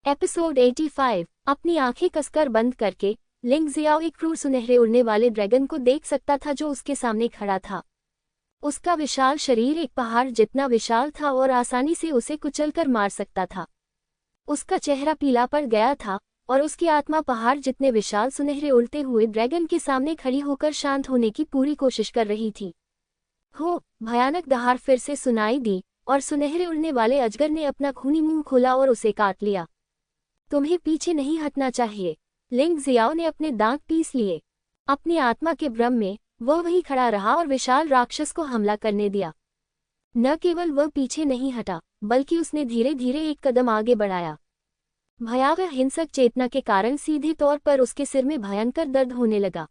Episode 85। अपनी आंखें कसकर बंद करके लिंग जियाओ एक क्रूर सुनहरे उड़ने वाले ड्रैगन को देख सकता था जो उसके सामने खड़ा था। उसका विशाल शरीर एक पहाड़ जितना विशाल था और आसानी से उसे कुचलकर मार सकता था। उसका चेहरा पीला पड़ गया था और उसकी आत्मा पहाड़ जितने विशाल सुनहरे उड़ते हुए ड्रैगन के सामने खड़ी होकर शांत होने की पूरी कोशिश कर रही थी। भयानक दहाड़ फिर से सुनाई दी और सुनहरे उड़ने वाले अजगर ने अपना खूनी मुंह खोला और उसे काट लिया। तुम्हें पीछे नहीं हटना चाहिए। लिंग जियाओ ने अपने दांत पीस लिए। अपनी आत्मा के भ्रम में वह वहीं खड़ा रहा और विशाल राक्षस को हमला करने दिया। न केवल वह पीछे नहीं हटा बल्कि उसने धीरे धीरे एक कदम आगे बढ़ाया। भयावह हिंसक चेतना के कारण सीधे तौर पर उसके सिर में भयंकर दर्द होने लगा।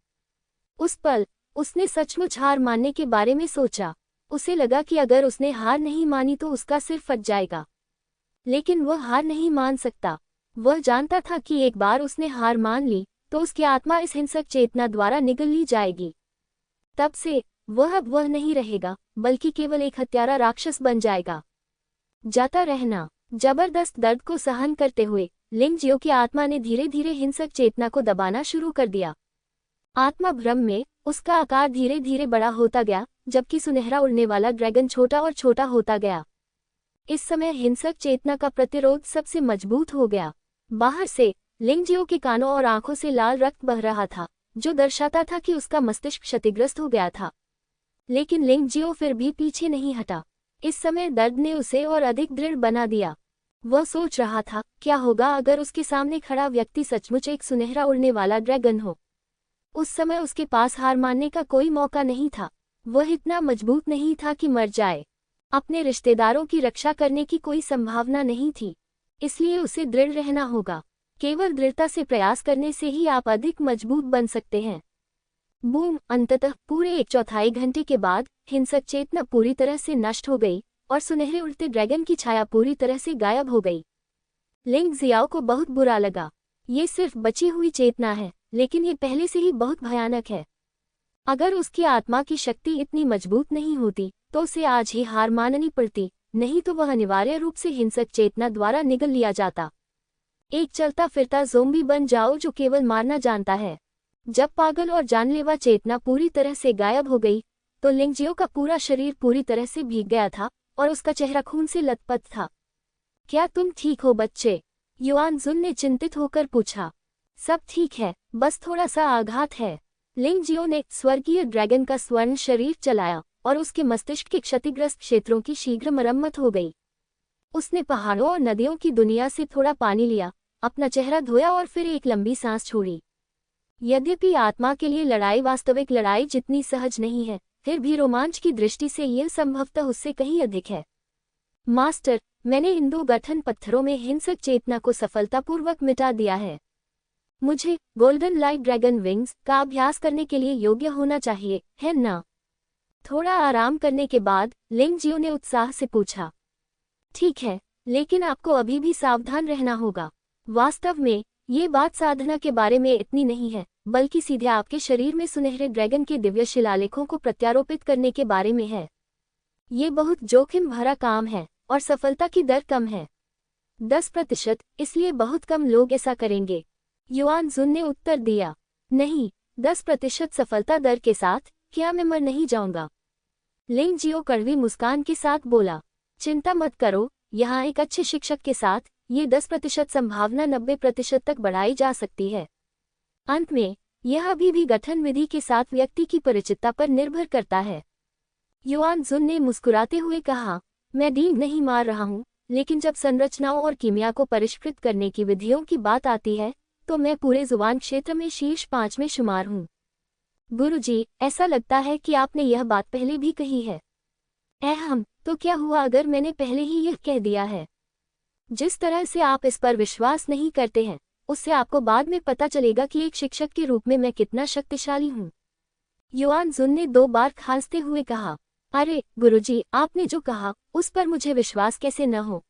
उस पल उसने सचमुच हार मानने के बारे में सोचा। उसे लगा कि अगर उसने हार नहीं मानी तो उसका सिर फट जाएगा, लेकिन वह हार नहीं मान सकता। वह जानता था कि एक बार उसने हार मान ली तो उसकी आत्मा इस हिंसक चेतना द्वारा निगल ली जाएगी। तब से वह अब वह नहीं रहेगा बल्कि केवल एक हत्यारा राक्षस बन जाएगा। जाता रहना। जबरदस्त दर्द को सहन करते हुए लिंग जियो की आत्मा ने धीरे धीरे हिंसक चेतना को दबाना शुरू कर दिया। आत्मा भ्रम में उसका आकार धीरे धीरे बड़ा होता गया, जबकि सुनहरा उड़ने वाला ड्रैगन छोटा और छोटा होता गया। इस समय हिंसक चेतना का प्रतिरोध सबसे मजबूत हो गया। बाहर से लिंग जियो के कानों और आंखों से लाल रक्त बह रहा था, जो दर्शाता था कि उसका मस्तिष्क क्षतिग्रस्त हो गया था। लेकिन लिंग जियो फिर भी पीछे नहीं हटा। इस समय दर्द ने उसे और अधिक दृढ़ बना दिया। वह सोच रहा था, क्या होगा अगर उसके सामने खड़ा व्यक्ति सचमुच एक सुनहरा उड़ने वाला ड्रैगन हो। उस समय उसके पास हार मानने का कोई मौका नहीं था। वह इतना मजबूत नहीं था कि मर जाए। अपने रिश्तेदारों की रक्षा करने की कोई संभावना नहीं थी, इसलिए उसे दृढ़ रहना होगा। केवल दृढ़ता से प्रयास करने से ही आप अधिक मजबूत बन सकते हैं। बूम! अंततः पूरे 1/4 घंटे के बाद हिंसक चेतना पूरी तरह से नष्ट हो गई और सुनहरे उड़ते ड्रैगन की छाया पूरी तरह से गायब हो गई। लिंग जियाओ को बहुत बुरा लगा। ये सिर्फ बची हुई चेतना है, लेकिन ये पहले से ही बहुत भयानक है। अगर उसकी आत्मा की शक्ति इतनी मजबूत नहीं होती तो उसे आज ही हार माननी पड़ती, नहीं तो वह अनिवार्य रूप से हिंसक चेतना द्वारा निगल लिया जाता। एक चलता फिरता ज़ोंबी बन जाओ जो केवल मारना जानता है। जब पागल और जानलेवा चेतना पूरी तरह से गायब हो गई तो लिंग जियो का पूरा शरीर पूरी तरह से भीग गया था और उसका चेहरा खून से लथपथ था। क्या तुम ठीक हो बच्चे? युआन जुन ने चिंतित होकर पूछा। सब ठीक है, बस थोड़ा सा आघात है। लिंग जियो ने स्वर्गीय ड्रैगन का स्वर्ण शरीर चलाया और उसके मस्तिष्क के क्षतिग्रस्त क्षेत्रों की शीघ्र मरम्मत हो गई। उसने पहाड़ों और नदियों की दुनिया से थोड़ा पानी लिया, अपना चेहरा धोया और फिर एक लंबी सांस छोड़ी। यद्यपि आत्मा के लिए लड़ाई वास्तविक लड़ाई जितनी सहज नहीं है, फिर भी रोमांच की दृष्टि से यह संभवतः उससे कहीं अधिक है। मास्टर, मैंने इन 2 गठन पत्थरों में हिंसक चेतना को सफलतापूर्वक मिटा दिया है। मुझे गोल्डन लाइट ड्रैगन विंग्स का अभ्यास करने के लिए योग्य होना चाहिए, है ना? थोड़ा आराम करने के बाद लिंग जियो ने उत्साह से पूछा। ठीक है, लेकिन आपको अभी भी सावधान रहना होगा। वास्तव में ये बात साधना के बारे में इतनी नहीं है, बल्कि सीधे आपके शरीर में सुनहरे ड्रैगन के दिव्य शिलालेखों को प्रत्यारोपित करने के बारे में है। ये बहुत जोखिम भरा काम है और सफलता की दर कम है, 10%, इसलिए बहुत कम लोग ऐसा करेंगे। युआन जुन ने उत्तर दिया। नहीं, 10% सफलता दर के साथ क्या मैं मर नहीं जाऊंगा? लिंग जियो कड़वी मुस्कान के साथ बोला। चिंता मत करो, यहाँ एक अच्छे शिक्षक के साथ ये 10% संभावना 90% तक बढ़ाई जा सकती है। अंत में यह अभी भी गठन विधि के साथ व्यक्ति की परिचितता पर निर्भर करता है। युआन जुन ने मुस्कुराते हुए कहा, मैं डींग नहीं मार रहा हूँ, लेकिन जब संरचनाओं और कीमिया को परिष्कृत करने की विधियों की बात आती है तो मैं पूरे जुबान क्षेत्र में शीर्ष 5 में शुमार हूँ। गुरुजी, ऐसा लगता है कि आपने यह बात पहले भी कही है। तो क्या हुआ अगर मैंने पहले ही यह कह दिया है? जिस तरह से आप इस पर विश्वास नहीं करते हैं, उससे आपको बाद में पता चलेगा कि एक शिक्षक के रूप में मैं कितना शक्तिशाली हूँ। युआन जुन ने 2 बार खांसते हुए कहा। अरे गुरुजी, आपने जो कहा उस पर मुझे विश्वास कैसे न हो?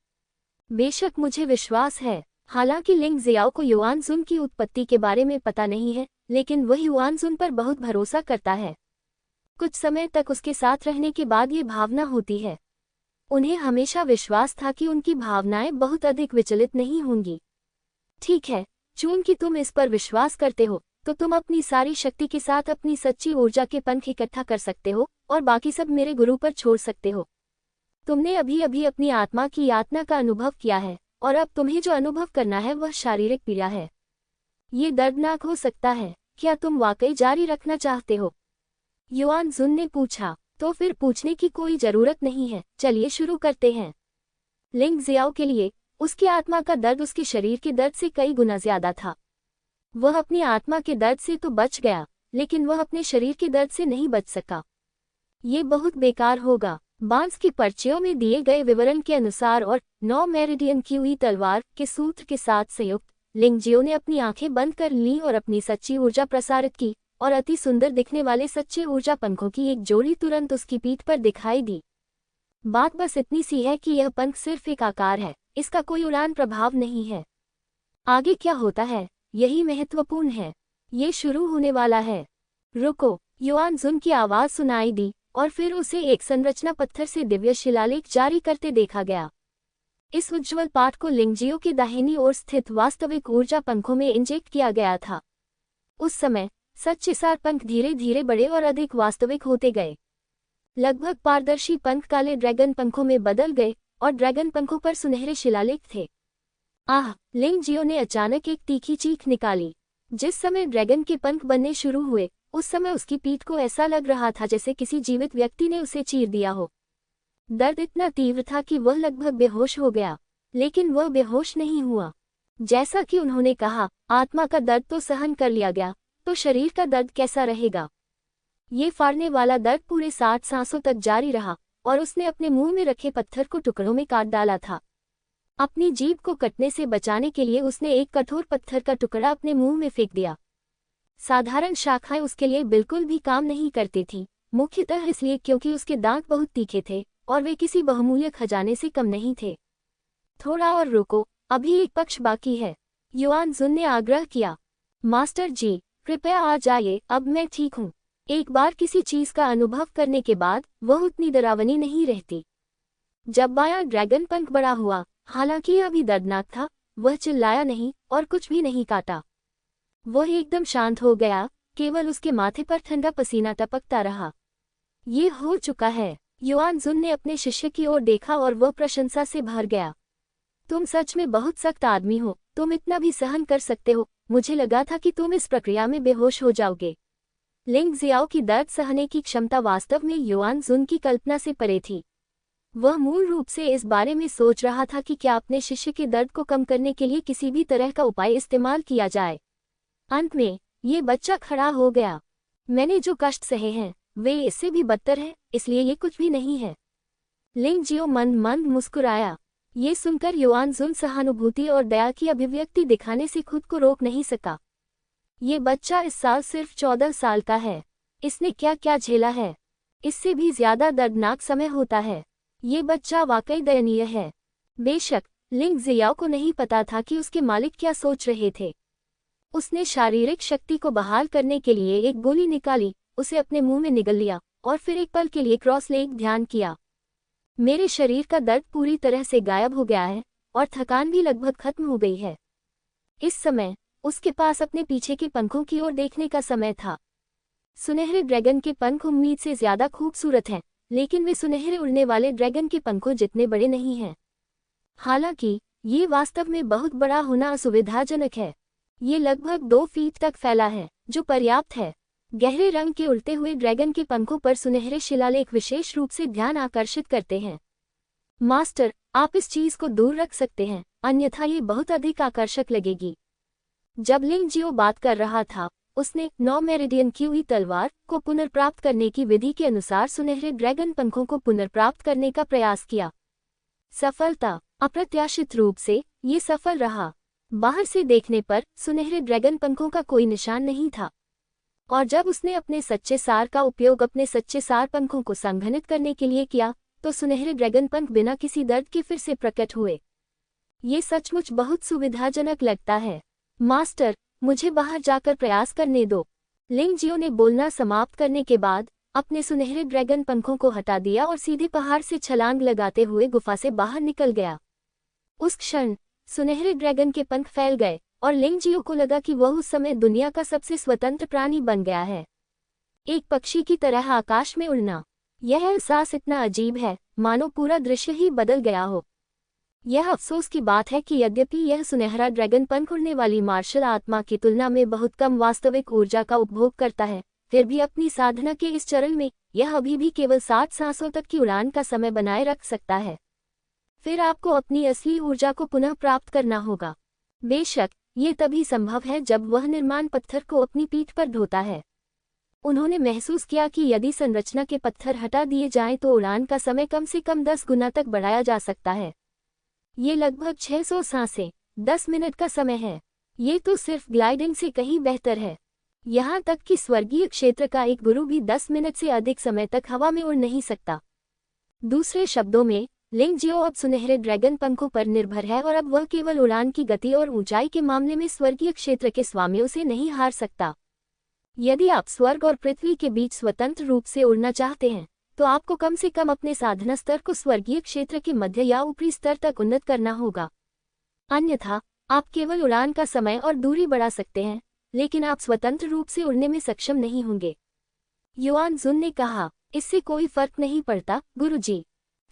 बेशक मुझे विश्वास है। हालांकि लिंग जियाओ को युआन जुन की उत्पत्ति के बारे में पता नहीं है, लेकिन वह युआन जुन पर बहुत भरोसा करता है। कुछ समय तक उसके साथ रहने के बाद ये भावना होती है। उन्हें हमेशा विश्वास था कि उनकी भावनाएं बहुत अधिक विचलित नहीं होंगी। ठीक है, चूंकि तुम इस पर विश्वास करते हो, तो तुम अपनी सारी शक्ति के साथ अपनी सच्ची ऊर्जा के पंख इकट्ठा कर सकते हो और बाकी सब मेरे गुरु पर छोड़ सकते हो। तुमने अभी अभी अपनी आत्मा की यातना का अनुभव किया है, और अब तुम्हें जो अनुभव करना है वह शारीरिक पीड़ा है। ये दर्दनाक हो सकता है। क्या तुम वाकई जारी रखना चाहते हो? युआन जुन ने पूछा। तो फिर पूछने की कोई जरूरत नहीं है, चलिए शुरू करते हैं। लिंग जियाओ के लिए उसकी आत्मा का दर्द उसके शरीर के दर्द से कई गुना ज्यादा था। वह अपनी आत्मा के दर्द से तो बच गया, लेकिन वह अपने शरीर के दर्द से नहीं बच सका। ये बहुत बेकार होगा। बांस की पर्चियों में दिए गए विवरण के अनुसार और 9 मेरिडियन की हुई तलवार के सूत्र के साथ संयुक्त, लिंगजियो ने अपनी आंखें बंद कर लीं और अपनी सच्ची ऊर्जा प्रसारित की, और अति सुंदर दिखने वाले सच्चे ऊर्जा पंखों की एक जोड़ी तुरंत उसकी पीठ पर दिखाई दी। बात बस इतनी सी है कि यह पंख सिर्फ एक आकार है, इसका कोई उड़ान प्रभाव नहीं है। आगे क्या होता है, यही महत्वपूर्ण है। ये शुरू होने वाला है। रुको, युआन जुन की आवाज सुनाई दी, और फिर उसे एक संरचना पत्थर से दिव्य शिलालेख जारी करते देखा गया। इस उज्ज्वल पाठ को लिंगजियो के दाहिनी ओर स्थित वास्तविक ऊर्जा पंखों में इंजेक्ट किया गया था। उस समय सच्चे सार पंख धीरे धीरे बड़े और अधिक वास्तविक होते गए। लगभग पारदर्शी पंख काले ड्रैगन पंखों में बदल गए, और ड्रैगन पंखों पर सुनहरे शिलालेख थे। आह! लिंगजियो ने अचानक एक तीखी चीख निकाली। जिस समय ड्रैगन के पंख बनने शुरू हुए, उस समय उसकी पीठ को ऐसा लग रहा था जैसे किसी जीवित व्यक्ति ने उसे चीर दिया हो। दर्द इतना तीव्र था कि वह लगभग बेहोश हो गया, लेकिन वह बेहोश नहीं हुआ। जैसा कि उन्होंने कहा, आत्मा का दर्द तो सहन कर लिया गया, तो शरीर का दर्द कैसा रहेगा? ये फाड़ने वाला दर्द पूरे 60 सांसों तक जारी रहा, और उसने अपने मुंह में रखे पत्थर को टुकड़ों में काट डाला था। अपनी जीभ को कटने से बचाने के लिए उसने एक कठोर पत्थर का टुकड़ा अपने मुंह में फेंक दिया। साधारण शाखाएं उसके लिए बिल्कुल भी काम नहीं करती थीं, मुख्यतः इसलिए क्योंकि उसके दांत बहुत तीखे थे, और वे किसी बहुमूल्य खजाने से कम नहीं थे। थोड़ा और रुको, अभी एक पक्ष बाकी है, युआन जुन ने आग्रह किया। मास्टर जी, कृपया आ जाइए, अब मैं ठीक हूँ। एक बार किसी चीज का अनुभव करने के बाद वह उतनी डरावनी नहीं रहती। जब बायां ड्रैगन पंख बड़ा हुआ, हालांकि यह भी दर्दनाक था, वह चिल्लाया नहीं और कुछ भी नहीं काटा। वह एकदम शांत हो गया, केवल उसके माथे पर ठंडा पसीना टपकता रहा। ये हो चुका है। युआन जुन ने अपने शिष्य की ओर देखा और वह प्रशंसा से भर गया। तुम सच में बहुत सख्त आदमी हो, तुम इतना भी सहन कर सकते हो। मुझे लगा था कि तुम इस प्रक्रिया में बेहोश हो जाओगे। लिंग जियाओ की दर्द सहने की क्षमता वास्तव में युआन जुन की कल्पना से परे थी। वह मूल रूप से इस बारे में सोच रहा था कि क्या अपने शिष्य के दर्द को कम करने के लिए किसी भी तरह का उपाय इस्तेमाल किया जाए। अंत में ये बच्चा खड़ा हो गया। मैंने जो कष्ट सहे हैं वे इससे भी बदतर हैं, इसलिए ये कुछ भी नहीं है। लिंगजियो मंद मंद मुस्कुराया। ये सुनकर युआन जुन सहानुभूति और दया की अभिव्यक्ति दिखाने से खुद को रोक नहीं सका। ये बच्चा इस साल सिर्फ 14 साल का है। इसने क्या क्या झेला है। इससे भी ज्यादा दर्दनाक समय होता है। ये बच्चा वाकई दयनीय है। बेशक लिंग जियाओ को नहीं पता था कि उसके मालिक क्या सोच रहे थे। उसने शारीरिक शक्ति को बहाल करने के लिए एक गोली निकाली, उसे अपने मुंह में निगल लिया, और फिर एक पल के लिए क्रॉस लेग ध्यान किया। मेरे शरीर का दर्द पूरी तरह से गायब हो गया है, और थकान भी लगभग खत्म हो गई है। इस समय उसके पास अपने पीछे के पंखों की ओर देखने का समय था। सुनहरे ड्रैगन के पंख उम्मीद से ज्यादा खूबसूरत हैं, लेकिन वे सुनहरे उड़ने वाले ड्रैगन के पंखों जितने बड़े नहीं हैं। हालांकि ये वास्तव में बहुत बड़ा होना असुविधाजनक है। ये लगभग 2 फीट तक फैला है, जो पर्याप्त है। गहरे रंग के उड़ते हुए ड्रैगन के पंखों पर सुनहरे शिलालेख विशेष रूप से ध्यान आकर्षित करते हैं। मास्टर, आप इस चीज को दूर रख सकते हैं, अन्यथा ये बहुत अधिक आकर्षक लगेगी। जब लिंगजियो बात कर रहा था, उसने 9 मेरिडियन की हुई तलवार को पुनर्प्राप्त करने की विधि के अनुसार सुनहरे ड्रैगन पंखों को पुनर्प्राप्त करने का प्रयास किया। सफलता। अप्रत्याशित रूप से ये सफल रहा। बाहर से देखने पर सुनहरे ड्रैगन पंखों का कोई निशान नहीं था, और जब उसने अपने सच्चे सार का उपयोग अपने सच्चे सार पंखों को संघनित करने के लिए किया, तो सुनहरे ड्रैगन पंख बिना किसी दर्द के फिर से प्रकट हुए। ये सचमुच बहुत सुविधाजनक लगता है। मास्टर, मुझे बाहर जाकर प्रयास करने दो। लिंगजियो ने बोलना समाप्त करने के बाद अपने सुनहरे ड्रैगन पंखों को हटा दिया और सीधे पहाड़ से छलांग लगाते हुए गुफा से बाहर निकल गया। उस क्षण सुनहरे ड्रैगन के पंख फैल गए, और लिंग जियो को लगा कि वह उस समय दुनिया का सबसे स्वतंत्र प्राणी बन गया है, एक पक्षी की तरह आकाश में उड़ना। यह एहसास इतना अजीब है, मानो पूरा दृश्य ही बदल गया हो। यह अफसोस की बात है कि यद्यपि यह सुनहरा ड्रैगन पंख उड़ने वाली मार्शल आत्मा की तुलना में बहुत कम वास्तविक ऊर्जा का उपभोग करता है, फिर भी अपनी साधना के इस चरण में यह अभी भी केवल 60 सांसों तक की उड़ान का समय बनाए रख सकता है। फिर आपको अपनी असली ऊर्जा को पुनः प्राप्त करना होगा। बेशक ये तभी संभव है जब वह निर्माण पत्थर को अपनी पीठ पर ढोता है। उन्होंने महसूस किया कि यदि संरचना के पत्थर हटा दिए जाएं तो उड़ान का समय कम से कम 10 गुना तक बढ़ाया जा सकता है। ये लगभग 600 सांसें 10 मिनट का समय है। ये तो सिर्फ ग्लाइडिंग से कहीं बेहतर है। यहाँ तक कि स्वर्गीय क्षेत्र का एक गुरु भी 10 मिनट से अधिक समय तक हवा में उड़ नहीं सकता। दूसरे शब्दों में, लिंग जियो अब सुनहरे ड्रैगन पंखों पर निर्भर है और अब वह केवल उड़ान की गति और ऊंचाई के मामले में स्वर्गीय क्षेत्र के स्वामियों से नहीं हार सकता। यदि आप स्वर्ग और पृथ्वी के बीच स्वतंत्र रूप से उड़ना चाहते हैं, तो आपको कम से कम अपने साधना स्तर को स्वर्गीय क्षेत्र के मध्य या ऊपरी स्तर तक उन्नत करना होगा। अन्यथा आप केवल उड़ान का समय और दूरी बढ़ा सकते हैं, लेकिन आप स्वतंत्र रूप से उड़ने में सक्षम नहीं होंगे। युआन जुन ने कहा, इससे कोई फर्क नहीं पड़ता गुरुजी।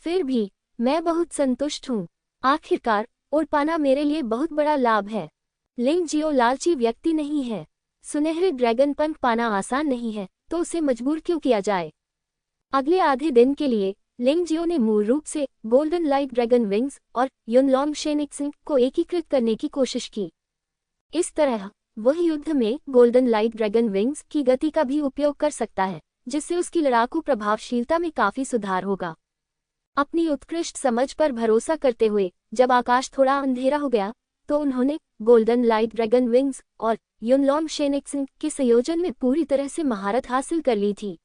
फिर भी मैं बहुत संतुष्ट हूँ। आखिरकार उड़ पाना मेरे लिए बहुत बड़ा लाभ है। लिंग जियो लालची व्यक्ति नहीं है। सुनहरे ड्रैगन पंख पाना आसान नहीं है, तो उसे मजबूर क्यों किया जाए। अगले आधे दिन के लिए लिंग जियो ने मूल रूप से गोल्डन लाइट ड्रैगन विंग्स और युनलॉन्ग शेनिक्सिंग को एकीकृत करने की कोशिश की। इस तरह वह युद्ध में गोल्डन लाइट ड्रैगन विंग्स की गति का भी उपयोग कर सकता है, जिससे उसकी लड़ाकू प्रभावशीलता में काफी सुधार होगा। अपनी उत्कृष्ट समझ पर भरोसा करते हुए जब आकाश थोड़ा अंधेरा हो गया, तो उन्होंने गोल्डन लाइट ड्रैगन विंग्स और युनलॉन्ग शेनिक्सिंग के संयोजन में पूरी तरह से महारत हासिल कर ली थी।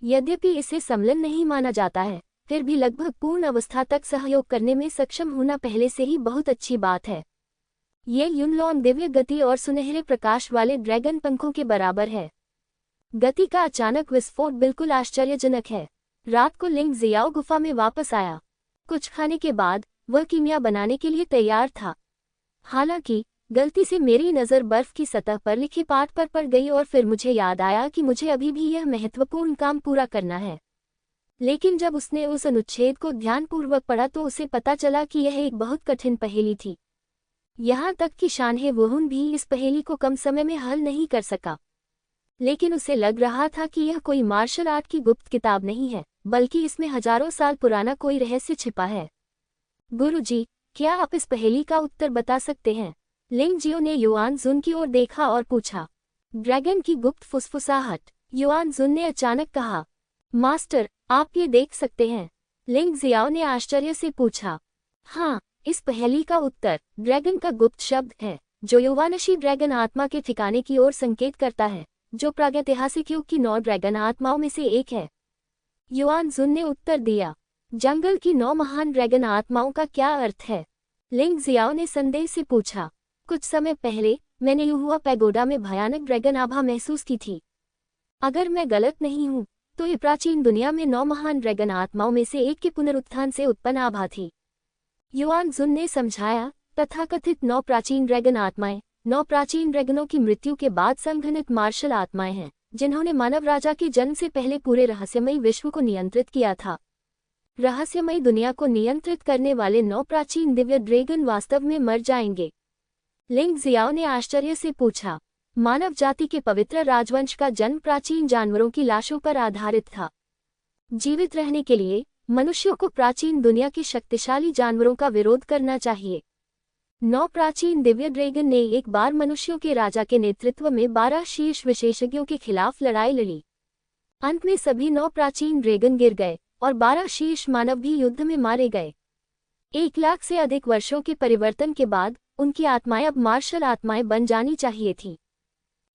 यद्यपि इसे सम्मिलन नहीं माना जाता है, फिर भी लगभग पूर्ण अवस्था तक सहयोग करने में सक्षम होना पहले से ही बहुत अच्छी बात है। ये युनलॉन्ग दिव्य गति और सुनहरे प्रकाश वाले ड्रैगन पंखों के बराबर है। गति का अचानक विस्फोट बिल्कुल आश्चर्यजनक है। रात को लिंग जियाओ गुफा में वापस आया। कुछ खाने के बाद वह कीमिया बनाने के लिए तैयार था। हालांकि गलती से मेरी नज़र बर्फ की सतह पर लिखे पाठ पर पड़ गई और फिर मुझे याद आया कि मुझे अभी भी यह महत्वपूर्ण काम पूरा करना है। लेकिन जब उसने उस अनुच्छेद को ध्यानपूर्वक पढ़ा तो उसे पता चला कि यह एक बहुत कठिन पहेली थी। यहाँ तक कि शानहे वुहुन भी इस पहेली को कम समय में हल नहीं कर सका। लेकिन उसे लग रहा था कि यह कोई मार्शल आर्ट की गुप्त किताब नहीं है, बल्कि इसमें हजारों साल पुराना कोई रहस्य छिपा है। गुरुजी, क्या आप इस पहेली का उत्तर बता सकते हैं? लिंग जियो ने युआन जुन की ओर देखा और पूछा। ड्रैगन की गुप्त फुसफुसाहट। युआन जुन ने अचानक कहा, मास्टर, आप ये देख सकते हैं? लिंग जियाओ ने आश्चर्य से पूछा। हाँ, इस पहेली का उत्तर ड्रैगन का गुप्त शब्द है, जो युवानशी ड्रैगन आत्मा के ठिकाने की ओर संकेत करता है, जो प्रागैतिहासिक युग की 9 ड्रैगन आत्माओं में से एक है। युआन जुन ने उत्तर दिया, जंगल की 9 महान ड्रैगन आत्माओं का क्या अर्थ है? लिंग जियाओ ने संदेह से पूछा। कुछ समय पहले मैंने युहुआ पैगोडा में भयानक ड्रैगन आभा महसूस की थी। अगर मैं गलत नहीं हूँ, तो ये प्राचीन दुनिया में 9 महान ड्रैगन आत्माओं में से एक के पुनरुत्थान से उत्पन्न आभा थी। युआन जुन ने समझाया, तथाकथित 9 प्राचीन ड्रैगन आत्माएं 9 प्राचीन ड्रैगनों की मृत्यु के बाद संघनित मार्शल आत्माएं हैं, जिन्होंने मानव राजा के जन्म से पहले पूरे रहस्यमयी विश्व को नियंत्रित किया था। रहस्यमयी दुनिया को नियंत्रित करने वाले 9 प्राचीन दिव्य ड्रैगन वास्तव में मर जाएंगे। लिंग जियाओ ने आश्चर्य से पूछा। मानव जाति के पवित्र राजवंश का जन्म प्राचीन जानवरों की लाशों पर आधारित था। जीवित रहने के लिए मनुष्यों को प्राचीन दुनिया के शक्तिशाली जानवरों का विरोध करना चाहिए। 9 प्राचीन दिव्य ड्रैगन ने एक बार मनुष्यों के राजा के नेतृत्व में 12 शीर्ष विशेषज्ञों के खिलाफ लड़ाई लड़ी। अंत में सभी 9 प्राचीन ड्रैगन गिर गए और 12 शीर्ष मानव भी युद्ध में मारे गए। 1 लाख से अधिक वर्षों के परिवर्तन के बाद उनकी आत्माएं अब मार्शल आत्माएं बन जानी चाहिए थी।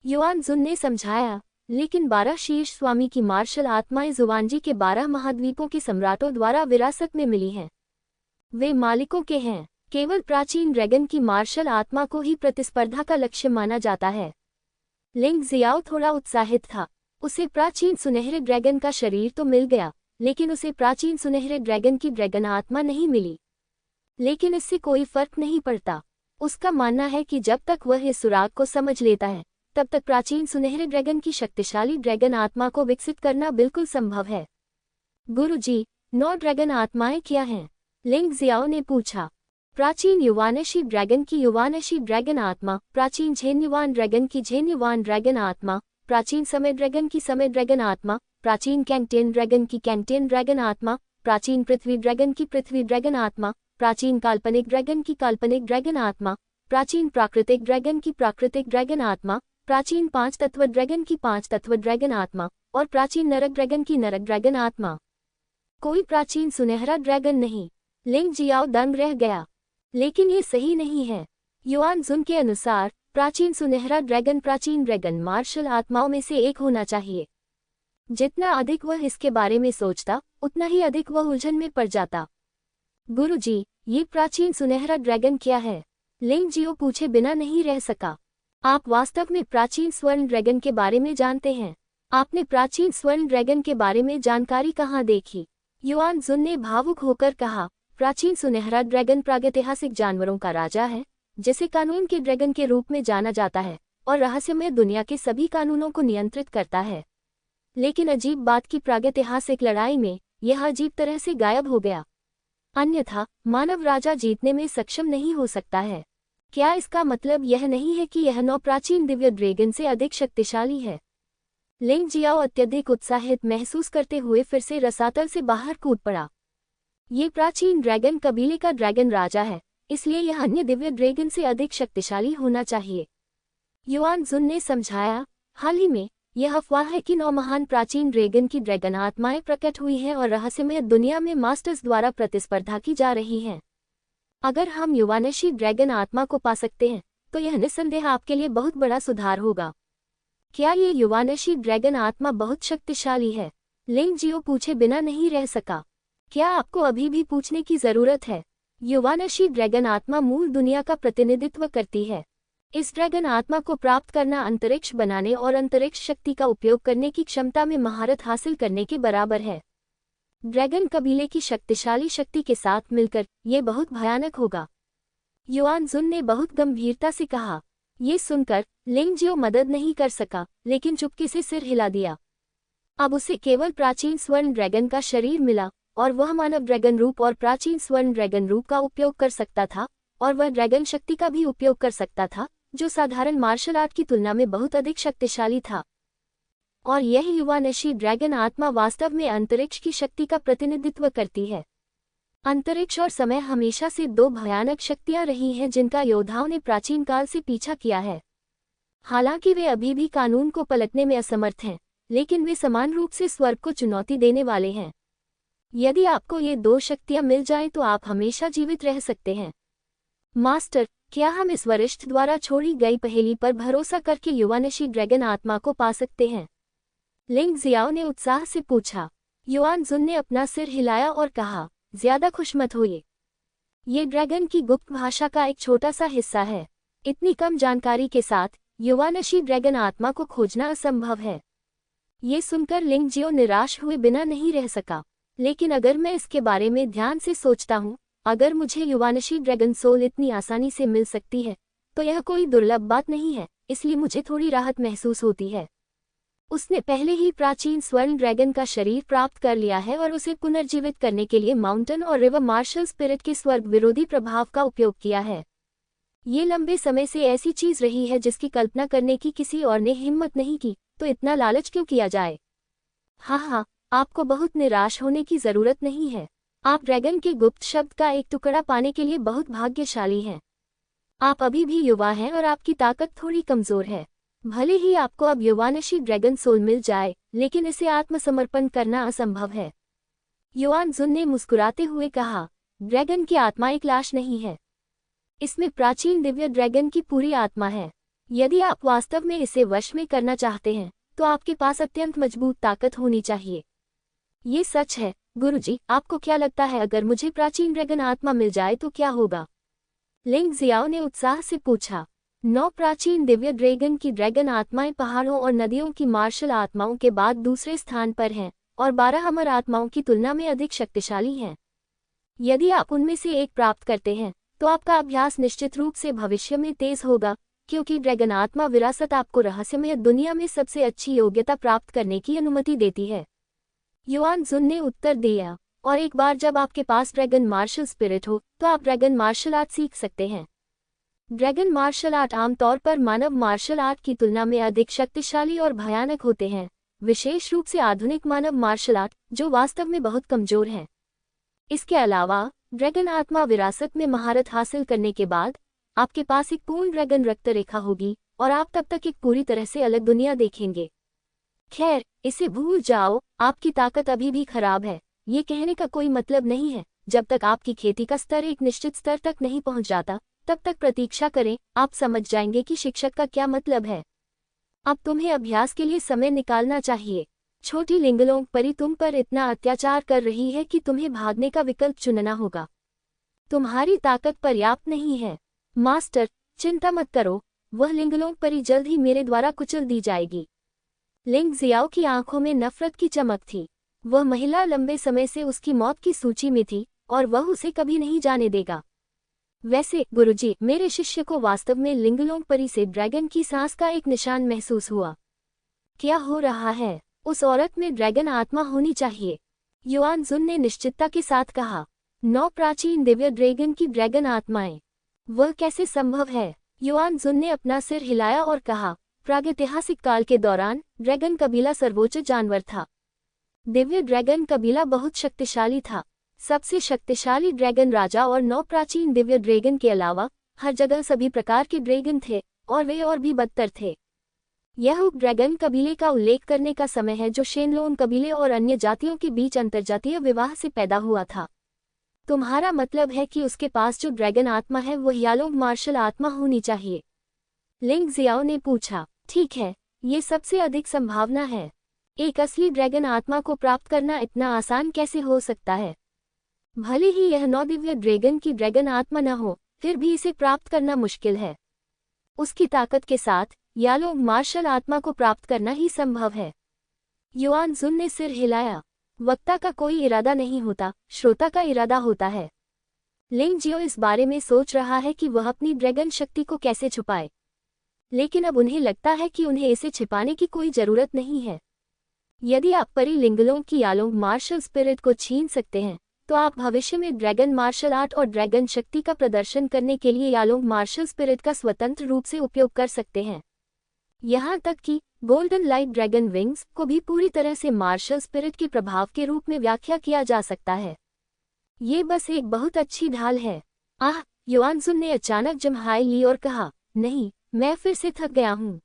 युआन जुन ने समझाया, लेकिन 12 शीर्ष स्वामी की मार्शल आत्माएं जुवानजी के 12 महाद्वीपों के सम्राटों द्वारा विरासत में मिली हैं। वे मालिकों के हैं। केवल प्राचीन ड्रैगन की मार्शल आत्मा को ही प्रतिस्पर्धा का लक्ष्य माना जाता है। लिंग जियाओ थोड़ा उत्साहित था। उसे प्राचीन सुनहरे ड्रैगन का शरीर तो मिल गया, लेकिन उसे प्राचीन सुनहरे ड्रैगन की ड्रैगन आत्मा नहीं मिली। लेकिन इससे कोई फर्क नहीं पड़ता। उसका मानना है कि जब तक वह इस सुराग को समझ लेता है तब तक प्राचीन सुनहरे ड्रैगन की शक्तिशाली ड्रैगन आत्मा को विकसित करना बिल्कुल संभव है। गुरुजी, 9 ड्रैगन आत्माएं क्या हैं? लिंग जियाओ ने पूछा। प्राचीन युवानशी ड्रैगन की युवानशी ड्रैगन आत्मा, प्राचीन झेन्युवान ड्रैगन की झेन्युवान ड्रैगन आत्मा, प्राचीन समय ड्रैगन की समय ड्रैगन आत्मा, प्राचीन कैंटेन ड्रैगन की कैंटेन ड्रैगन आत्मा, प्राचीन पृथ्वी ड्रैगन की पृथ्वी ड्रैगन आत्मा, प्राचीन काल्पनिक ड्रैगन की काल्पनिक ड्रैगन आत्मा, प्राचीन प्राकृतिक ड्रैगन की प्राकृतिक ड्रैगन आत्मा, प्राचीन 5 तत्व ड्रैगन की 5 तत्व ड्रैगन आत्मा और प्राचीन नरक ड्रैगन की नरक ड्रैगन आत्मा। कोई प्राचीन सुनहरा ड्रैगन नहीं। लिंग जियाओ दंग रह गया। लेकिन ये सही नहीं है। युआन जुन के अनुसार प्राचीन सुनहरा ड्रैगन प्राचीन ड्रैगन मार्शल आत्माओं में से एक होना चाहिए। जितना अधिक वह इसके बारे में सोचता उतना ही अधिक वह उलझन में पड़ जाता। गुरुजी, ये प्राचीन सुनहरा ड्रैगन क्या है? लिंग जियो पूछे बिना नहीं रह सका। आप वास्तव में प्राचीन स्वर्ण ड्रैगन के बारे में जानते हैं? आपने प्राचीन स्वर्ण ड्रैगन के बारे में जानकारी कहाँ देखी? युआन जुन ने भावुक होकर कहा, प्राचीन सुनहरा ड्रैगन प्रागैतिहासिक जानवरों का राजा है, जिसे कानून के ड्रैगन के रूप में जाना जाता है और रहस्यमय दुनिया के सभी कानूनों को नियंत्रित करता है। लेकिन अजीब बात की प्रागैतिहासिक लड़ाई में यह अजीब तरह से गायब हो गया। अन्यथा मानव राजा जीतने में सक्षम नहीं हो सकता है। क्या इसका मतलब यह नहीं है कि यह 9 प्राचीन दिव्य ड्रैगन से अधिक शक्तिशाली है? लिंग जियाओ अत्यधिक उत्साहित महसूस करते हुए फिर से रसातल से बाहर कूद पड़ा। ये प्राचीन ड्रैगन कबीले का ड्रैगन राजा है, इसलिए यह अन्य दिव्य ड्रैगन से अधिक शक्तिशाली होना चाहिए। युआन जुन ने समझाया, हाल ही में यह अफवाह है कि 9 महान प्राचीन ड्रैगन की ड्रैगन आत्माएं प्रकट हुई हैं और रहस्यमय दुनिया में मास्टर्स द्वारा प्रतिस्पर्धा की जा रही हैं। अगर हम युवानशी ड्रैगन आत्मा को पा सकते हैं तो यह निस्संदेह आपके लिए बहुत बड़ा सुधार होगा। क्या ये युवानशी ड्रैगन आत्मा बहुत शक्तिशाली है? लिंग जियो पूछे बिना नहीं रह सका। क्या आपको अभी भी पूछने की जरूरत है? युवानशी ड्रैगन आत्मा मूल दुनिया का प्रतिनिधित्व करती है। इस ड्रैगन आत्मा को प्राप्त करना अंतरिक्ष बनाने और अंतरिक्ष शक्ति का उपयोग करने की क्षमता में महारत हासिल करने के बराबर है। ड्रैगन कबीले की शक्तिशाली शक्ति के साथ मिलकर ये बहुत भयानक होगा। युआन जुन ने बहुत गंभीरता से कहा। ये सुनकर लिंग जियो मदद नहीं कर सका, लेकिन चुपके से सिर हिला दिया। अब उसे केवल प्राचीन स्वर्ण ड्रैगन का शरीर मिला और वह मानव ड्रैगन रूप और प्राचीन स्वर्ण ड्रैगन रूप का उपयोग कर सकता था और वह ड्रैगन शक्ति का भी उपयोग कर सकता था, जो साधारण मार्शल आर्ट की तुलना में बहुत अधिक शक्तिशाली था। और यह युवानशी ड्रैगन आत्मा वास्तव में अंतरिक्ष की शक्ति का प्रतिनिधित्व करती है। अंतरिक्ष और समय हमेशा से 2 भयानक शक्तियां रही हैं जिनका योद्धाओं ने प्राचीन काल से पीछा किया है। हालांकि वे अभी भी कानून को पलटने में असमर्थ हैं, लेकिन वे समान रूप से स्वर्ग को चुनौती देने वाले हैं। यदि आपको ये 2 शक्तियां मिल जाएं तो आप हमेशा जीवित रह सकते हैं। मास्टर, क्या हम इस वरिष्ठ द्वारा छोड़ी गई पहेली पर भरोसा करके युवानशी ड्रैगन आत्मा को पा सकते हैं? लिंग जियाओ ने उत्साह से पूछा। युआन जुन ने अपना सिर हिलाया और कहा, ज्यादा खुश मत होइए। ये ड्रैगन की गुप्त भाषा का एक छोटा सा हिस्सा है। इतनी कम जानकारी के साथ युवानशी ड्रैगन आत्मा को खोजना असंभव है। ये सुनकर लिंग जियो निराश हुए बिना नहीं रह सका। लेकिन अगर मैं इसके बारे में ध्यान से सोचता हूँ, अगर मुझे युवानशी ड्रैगन सोल इतनी आसानी से मिल सकती है तो यह कोई दुर्लभ बात नहीं है, इसलिए मुझे थोड़ी राहत महसूस होती है। उसने पहले ही प्राचीन स्वर्ण ड्रैगन का शरीर प्राप्त कर लिया है और उसे पुनर्जीवित करने के लिए माउंटेन और रिवर मार्शल स्पिरिट के स्वर्ग विरोधी प्रभाव का उपयोग किया है। ये लंबे समय से ऐसी चीज रही है जिसकी कल्पना करने की किसी और ने हिम्मत नहीं की, तो इतना लालच क्यों किया जाए? हाँ, आपको बहुत निराश होने की जरूरत नहीं है। आप ड्रैगन के गुप्त शब्द का एक टुकड़ा पाने के लिए बहुत भाग्यशाली हैं। आप अभी भी युवा हैं और आपकी ताकत थोड़ी कमजोर है। भले ही आपको अब युवानशी ड्रैगन सोल मिल जाए, लेकिन इसे आत्मसमर्पण करना असंभव है। युआन जुन ने मुस्कुराते हुए कहा, ड्रैगन की आत्मा एक लाश नहीं है। इसमें प्राचीन दिव्य ड्रैगन की पूरी आत्मा है। यदि आप वास्तव में इसे वश में करना चाहते हैं तो आपके पास अत्यंत मजबूत ताकत होनी चाहिए। ये सच है। गुरुजी, आपको क्या लगता है अगर मुझे प्राचीन ड्रैगन आत्मा मिल जाए तो क्या होगा? लिंग जियाओ ने उत्साह से पूछा। 9 प्राचीन दिव्य ड्रैगन की ड्रैगन आत्माएं पहाड़ों और नदियों की मार्शल आत्माओं के बाद दूसरे स्थान पर हैं और 12 अमर आत्माओं की तुलना में अधिक शक्तिशाली हैं। यदि आप उनमें से एक प्राप्त करते हैं तो आपका अभ्यास निश्चित रूप से भविष्य में तेज होगा, क्योंकि ड्रैगन आत्मा विरासत आपको रहस्यमय दुनिया में सबसे अच्छी योग्यता प्राप्त करने की अनुमति देती है। युआन जुन ने उत्तर दिया, और एक बार जब आपके पास ड्रैगन मार्शल स्पिरिट हो तो आप ड्रैगन मार्शल आर्ट सीख सकते हैं। ड्रैगन मार्शल आर्ट आमतौर पर मानव मार्शल आर्ट की तुलना में अधिक शक्तिशाली और भयानक होते हैं, विशेष रूप से आधुनिक मानव मार्शल आर्ट जो वास्तव में बहुत कमजोर हैं। इसके अलावा ड्रैगन आत्मा विरासत में महारत हासिल करने के बाद आपके पास एक पूर्ण ड्रैगन रक्त रेखा होगी और आप तब तक एक पूरी तरह से अलग दुनिया देखेंगे। खैर, इसे भूल जाओ, आपकी ताकत अभी भी खराब है। ये कहने का कोई मतलब नहीं है। जब तक आपकी खेती का स्तर एक निश्चित स्तर तक नहीं पहुंच जाता, तब तक प्रतीक्षा करें। आप समझ जाएंगे कि शिक्षक का क्या मतलब है। अब तुम्हें अभ्यास के लिए समय निकालना चाहिए। छोटी लिंगलोंग परी तुम पर इतना अत्याचार कर रही है कि तुम्हें भागने का विकल्प चुनना होगा। तुम्हारी ताकत पर्याप्त नहीं है। मास्टर, चिंता मत करो, वह लिंगलोंग परी जल्द ही मेरे द्वारा कुचल दी जाएगी। लिंग जियाओ की आंखों में नफरत की चमक थी। वह महिला लंबे समय से उसकी मौत की सूची में थी और वह उसे कभी नहीं जाने देगा। वैसे गुरुजी, मेरे शिष्य को वास्तव में लिंगलोंग परी से ड्रैगन की सांस का एक निशान महसूस हुआ। क्या हो रहा है? उस औरत में ड्रैगन आत्मा होनी चाहिए, युआन जुन ने निश्चितता के साथ कहा। 9 प्राचीन दिव्य ड्रैगन की ड्रैगन आत्माएं, वह कैसे संभव है? युआन जुन ने अपना सिर हिलाया और कहा, प्रागैतिहासिक काल के दौरान ड्रैगन कबीला सर्वोच्च जानवर था। दिव्य ड्रैगन कबीला बहुत शक्तिशाली था। सबसे शक्तिशाली ड्रैगन राजा और 9 प्राचीन दिव्य ड्रैगन के अलावा हर जगह सभी प्रकार के ड्रैगन थे और वे और भी बदतर थे। यह उप ड्रैगन कबीले का उल्लेख करने का समय है जो शेनलोन कबीले और अन्य जातियों के बीच अंतर्जातीय विवाह से पैदा हुआ था। तुम्हारा मतलब है कि उसके पास जो ड्रैगन आत्मा है वह यालोंग मार्शल आत्मा होनी चाहिए? लिंग जियाओ ने पूछा। ठीक है, ये सबसे अधिक संभावना है। एक असली ड्रैगन आत्मा को प्राप्त करना इतना आसान कैसे हो सकता है? भले ही यह 9 दिव्य ड्रैगन की ड्रैगन आत्मा न हो, फिर भी इसे प्राप्त करना मुश्किल है। उसकी ताकत के साथ यालोंग मार्शल आत्मा को प्राप्त करना ही संभव है। युआन जुन ने सिर हिलाया। वक्ता का कोई इरादा नहीं होता, श्रोता का इरादा होता है। लिंग जियो इस बारे में सोच रहा है कि वह अपनी ड्रैगन शक्ति को कैसे छुपाए, लेकिन अब उन्हें लगता है कि उन्हें इसे छिपाने की कोई जरूरत नहीं है। यदि आप परी लिंगलों की यालोंग मार्शल स्पिरिट को छीन सकते हैं, तो आप भविष्य में ड्रैगन मार्शल आर्ट और ड्रैगन शक्ति का प्रदर्शन करने के लिए यालोंग मार्शल स्पिरिट का स्वतंत्र रूप से उपयोग कर सकते हैं। यहाँ तक कि गोल्डन लाइट ड्रैगन विंग्स को भी पूरी तरह से मार्शल स्पिरिट के प्रभाव के रूप में व्याख्या किया जा सकता है। ये बस एक बहुत अच्छी ढाल है। आह! युआन जुन ने अचानक जम्हाई ली और कहा, नहीं, मैं फिर से थक गया हूँ।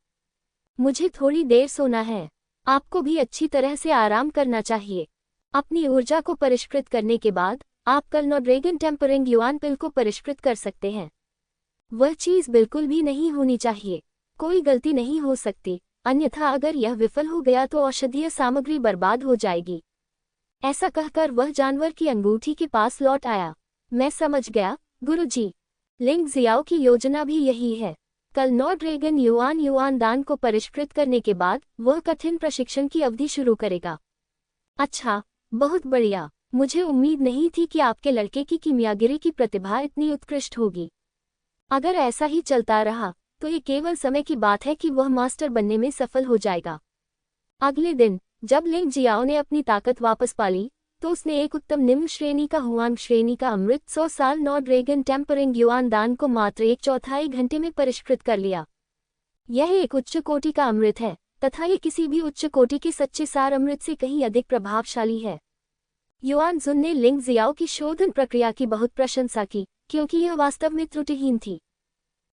मुझे थोड़ी देर सोना है। आपको भी अच्छी तरह से आराम करना चाहिए। अपनी ऊर्जा को परिष्कृत करने के बाद आप कल 9 ड्रैगन टेम्परिंग युआन पिल को परिष्कृत कर सकते हैं। वह चीज़ बिल्कुल भी नहीं होनी चाहिए। कोई गलती नहीं हो सकती, अन्यथा अगर यह विफल हो गया तो औषधीय सामग्री बर्बाद हो जाएगी। ऐसा कहकर वह जानवर की अंगूठी के पास लौट आया। मैं समझ गया, गुरुजी। लिंग जियाओ की योजना भी यही है। कल 9 ड्रैगन युआन दान को परिष्कृत करने के बाद वह कठिन प्रशिक्षण की अवधि शुरू करेगा। अच्छा, बहुत बढ़िया। मुझे उम्मीद नहीं थी कि आपके लड़के की कीमियागिरी की प्रतिभा इतनी उत्कृष्ट होगी। अगर ऐसा ही चलता रहा तो ये केवल समय की बात है कि वह मास्टर बनने में सफल हो जाएगा। अगले दिन जब लिंग जियाओ ने अपनी ताकत वापस पाली, तो उसने एक उत्तम निम्न श्रेणी का हुआंग श्रेणी का अमृत 100 साल 9 ड्रैगन टेम्परिंग युआन दान को मात्र 1/4 घंटे में परिष्कृत कर लिया। यह एक उच्च कोटि का अमृत है तथा ये किसी भी उच्च कोटि के सच्चे सार अमृत से कहीं अधिक प्रभावशाली है। युआन जुन ने लिंग जियाओ की शोधन प्रक्रिया की बहुत प्रशंसा की, क्योंकि यह वास्तव में त्रुटिहीन थी।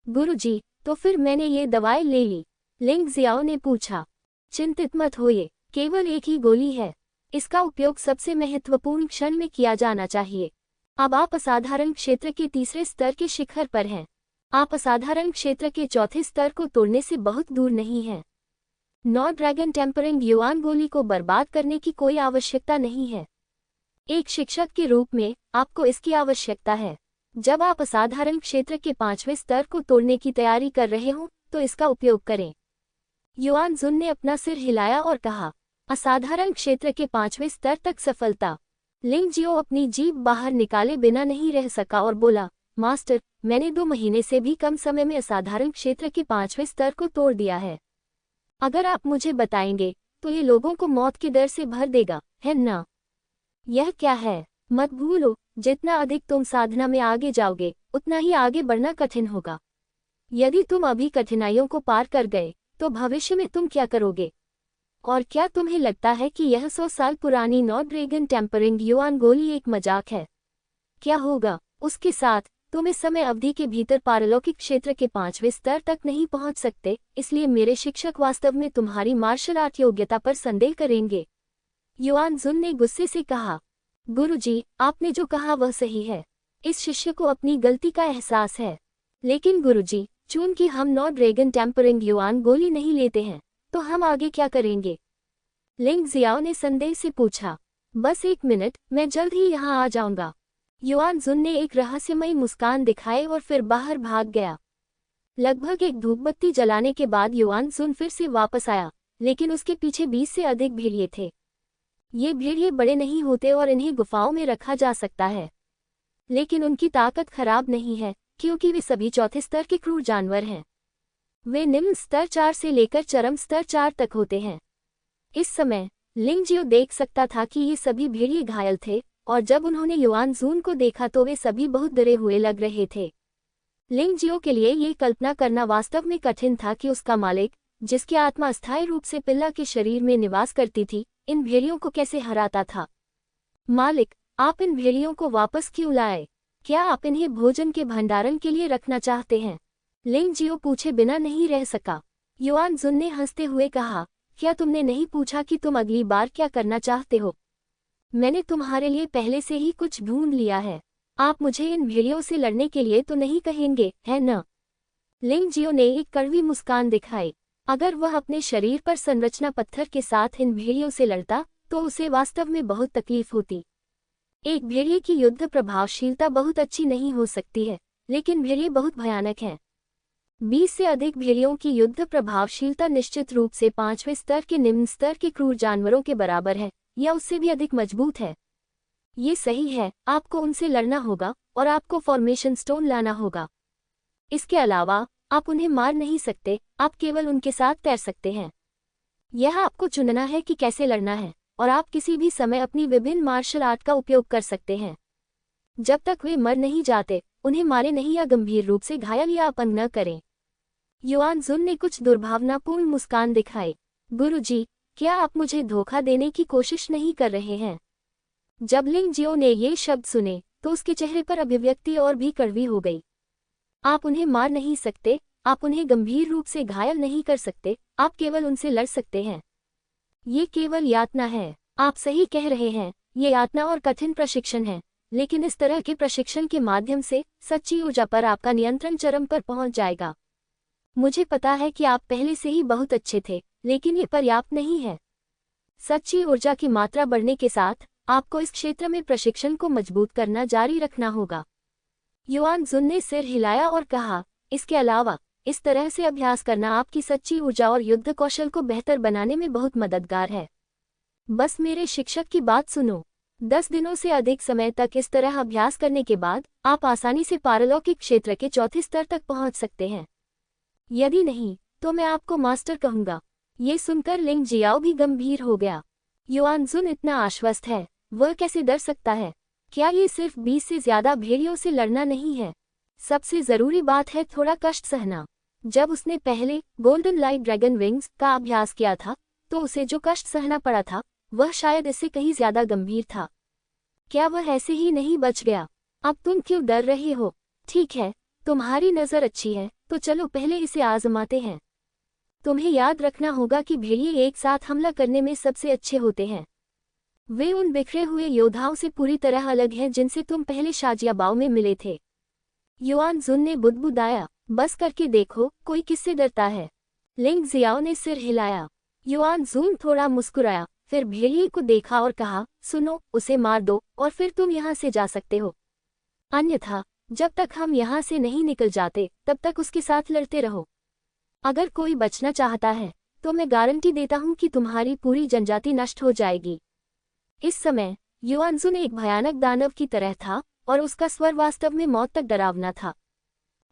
गुरुजी, तो फिर मैंने ये दवाएं ले ली? लिंग जियाओ ने पूछा। चिंतित मत होइए, केवल एक ही गोली है। इसका उपयोग सबसे महत्वपूर्ण क्षण में किया जाना चाहिए। अब आप असाधारण क्षेत्र के तीसरे स्तर के शिखर पर हैं। आप असाधारण क्षेत्र के चौथे स्तर को तोड़ने से बहुत दूर नहीं हैं। 9 ड्रैगन टेम्परिंग युआन गोली को बर्बाद करने की कोई आवश्यकता नहीं है। एक शिक्षक के रूप में आपको इसकी आवश्यकता है। जब आप असाधारण क्षेत्र के 5वें स्तर को तोड़ने की तैयारी कर रहे हो तो इसका उपयोग करें। युआन जुन ने अपना सिर हिलाया और कहा, असाधारण क्षेत्र के 5वें स्तर तक सफलता। लिंग जियो अपनी जीभ बाहर निकाले बिना नहीं रह सका और बोला, मास्टर, मैंने 2 महीने से भी कम समय में असाधारण क्षेत्र के 5वें स्तर को तोड़ दिया है। अगर आप मुझे बताएंगे तो ये लोगों को मौत के डर से भर देगा, है ना? यह क्या है? मत भूलो, जितना अधिक तुम साधना में आगे जाओगे उतना ही आगे बढ़ना कठिन होगा। यदि तुम अभी कठिनाइयों को पार कर गए तो भविष्य में तुम क्या करोगे? और क्या तुम्हें लगता है कि यह 100 साल पुरानी नॉर्ड ड्रैगन टेम्परिंग युआन गोली एक मजाक है? क्या होगा उसके साथ? तुम इस समय अवधि के भीतर पारलौकिक क्षेत्र के 5वें स्तर तक नहीं पहुंच सकते, इसलिए मेरे शिक्षक वास्तव में तुम्हारी मार्शल आर्ट योग्यता पर संदेह करेंगे। युआन जुन ने गुस्से से कहा, गुरुजी, आपने जो कहा वह सही है। इस शिष्य को अपनी गलती का एहसास है। लेकिन गुरुजी, चूंकि हम नॉर्ड ड्रैगन टेम्परिंग युआन गोली नहीं लेते हैं, तो हम आगे क्या करेंगे? लिंग जियाओ ने संदेह से पूछा। बस 1 मिनट, मैं जल्द ही यहाँ आ जाऊंगा। युआन जुन ने एक रहस्यमयी मुस्कान दिखाई और फिर बाहर भाग गया। लगभग एक धूपबत्ती जलाने के बाद युआन जुन फिर से वापस आया, लेकिन उसके पीछे 20 से अधिक भेड़िए थे। ये भेड़िए बड़े नहीं होते और इन्हें गुफाओं में रखा जा सकता है, लेकिन उनकी ताकत खराब नहीं है क्योंकि वे सभी चौथे स्तर के क्रूर जानवर हैं। वे निम्न स्तर 4 से लेकर चरम स्तर 4 तक होते हैं। इस समय लिंग जियो देख सकता था कि ये सभी भेड़िए घायल थे, और जब उन्होंने युआन जुन को देखा तो वे सभी बहुत डरे हुए लग रहे थे। लिंग जियो के लिए ये कल्पना करना वास्तव में कठिन था कि उसका मालिक, जिसकी आत्मा अस्थायी रूप से पिल्ला के शरीर में निवास करती थी, इन भेड़ियों को कैसे हराता था। मालिक, आप इन भेड़ियों को वापस क्यों लाए? क्या आप इन्हें भोजन के भंडारण के लिए रखना चाहते हैं? लिंग जियो पूछे बिना नहीं रह सका। युआन जुन ने हंसते हुए कहा, क्या तुमने नहीं पूछा कि तुम अगली बार क्या करना चाहते हो? मैंने तुम्हारे लिए पहले से ही कुछ ढूंढ लिया है। आप मुझे इन भेड़ियों से लड़ने के लिए तो नहीं कहेंगे, है न? लिंग जियो ने एक कड़वी मुस्कान दिखाई। अगर वह अपने शरीर पर संरचना पत्थर के साथ इन भेड़ियों से लड़ता तो उसे वास्तव में बहुत तकलीफ होती। एक भेड़िए की युद्ध प्रभावशीलता बहुत अच्छी नहीं हो सकती है, लेकिन भेड़िए बहुत भयानक हैं। 20 से अधिक भेड़ियों की युद्ध प्रभावशीलता निश्चित रूप से 5वें स्तर के निम्न स्तर के क्रूर जानवरों के बराबर है या उससे भी अधिक मजबूत है। ये सही है, आपको उनसे लड़ना होगा और आपको फॉर्मेशन स्टोन लाना होगा। इसके अलावा आप उन्हें मार नहीं सकते, आप केवल उनके साथ तैर सकते हैं। यह आपको चुनना है कि कैसे लड़ना है, और आप किसी भी समय अपनी विभिन्न मार्शल आर्ट का उपयोग कर सकते हैं। जब तक वे मर नहीं जाते, उन्हें मारे नहीं या गंभीर रूप से घायल या अपंग न करें। युआन जुन ने कुछ दुर्भावनापूर्ण मुस्कान दिखाई। गुरुजी, क्या आप मुझे धोखा देने की कोशिश नहीं कर रहे हैं? जब लिंग जियो ने ये शब्द सुने तो उसके चेहरे पर अभिव्यक्ति और भी कड़वी हो गई। आप उन्हें मार नहीं सकते, आप उन्हें गंभीर रूप से घायल नहीं कर सकते, आप केवल उनसे लड़ सकते हैं। ये केवल यातना है। आप सही कह रहे हैं, ये यातना और कठिन प्रशिक्षण है, लेकिन इस तरह के प्रशिक्षण के माध्यम से सच्ची ऊर्जा पर आपका नियंत्रण चरम पर पहुंच जाएगा। मुझे पता है कि आप पहले से ही बहुत अच्छे थे, लेकिन ये पर्याप्त नहीं है। सच्ची ऊर्जा की मात्रा बढ़ने के साथ आपको इस क्षेत्र में प्रशिक्षण को मजबूत करना जारी रखना होगा। युआन जुन ने सिर हिलाया और कहा, इसके अलावा इस तरह से अभ्यास करना आपकी सच्ची ऊर्जा और युद्ध कौशल को बेहतर बनाने में बहुत मददगार है। बस मेरे शिक्षक की बात सुनो। 10 दिनों से अधिक समय तक इस तरह अभ्यास करने के बाद आप आसानी से पारलौकिक क्षेत्र के चौथे स्तर तक पहुंच सकते हैं। यदि नहीं तो मैं आपको मास्टर कहूंगा। ये सुनकर लिंग जियाओ भी गंभीर हो गया। युआन जुन इतना आश्वस्त है, वह कैसे डर सकता है? क्या ये सिर्फ 20 से ज्यादा भेड़ियों से लड़ना नहीं है? सबसे जरूरी बात है थोड़ा कष्ट सहना। जब उसने पहले गोल्डन लाइट ड्रैगन विंग्स का अभ्यास किया था तो उसे जो कष्ट सहना पड़ा था वह शायद इससे कहीं ज्यादा गंभीर था। क्या वह ऐसे ही नहीं बच गया? अब तुम क्यों डर रहे हो? ठीक है, तुम्हारी नजर अच्छी है, तो चलो पहले इसे आजमाते हैं। तुम्हें याद रखना होगा कि भेड़िए एक साथ हमला करने में सबसे अच्छे होते हैं। वे उन बिखरे हुए योद्धाओं से पूरी तरह अलग हैं जिनसे तुम पहले शाजियाबाओ में मिले थे। युआन जुन ने बुदबुदाया, बस करके देखो, कोई किससे डरता है? लिंग जियाओ ने सिर हिलाया। युआन जुन थोड़ा मुस्कुराया, फिर भेड़िए को देखा और कहा, सुनो, उसे मार दो और फिर तुम यहाँ से जा सकते हो। अन्यथा जब तक हम यहाँ से नहीं निकल जाते तब तक उसके साथ लड़ते रहो। अगर कोई बचना चाहता है तो मैं गारंटी देता हूँ कि तुम्हारी पूरी जनजाति नष्ट हो जाएगी। इस समय युआन जुन एक भयानक दानव की तरह था और उसका स्वर वास्तव में मौत तक डरावना था।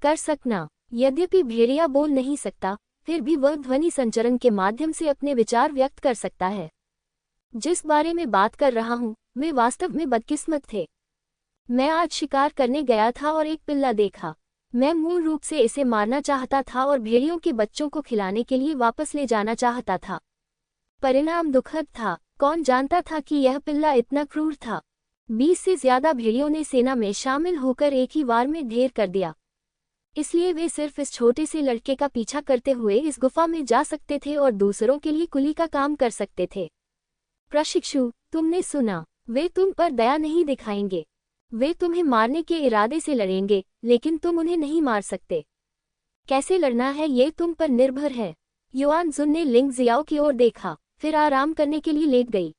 कर सकना। यद्यपि भेड़िया बोल नहीं सकता, फिर भी वह ध्वनि संचरण के माध्यम से अपने विचार व्यक्त कर सकता है। जिस बारे में बात कर रहा हूँ वे वास्तव में बदकिस्मत थे। मैं आज शिकार करने गया था और एक पिल्ला देखा। मैं मूल रूप से इसे मारना चाहता था और भेड़ियों के बच्चों को खिलाने के लिए वापस ले जाना चाहता था। परिणाम दुखद था। कौन जानता था कि यह पिल्ला इतना क्रूर था। 20 से ज्यादा भेड़ियों ने सेना में शामिल होकर एक ही वार में ढेर कर दिया। इसलिए वे सिर्फ इस छोटे से लड़के का पीछा करते हुए इस गुफा में जा सकते थे और दूसरों के लिए कुली का काम कर सकते थे। प्रशिक्षु, तुमने सुना, वे तुम पर दया नहीं दिखाएंगे। वे तुम्हें मारने के इरादे से लड़ेंगे, लेकिन तुम उन्हें नहीं मार सकते। कैसे लड़ना है ये तुम पर निर्भर है। युआन जुन ने लिंग जियाओ की ओर देखा, फिर आराम करने के लिए लेट गई।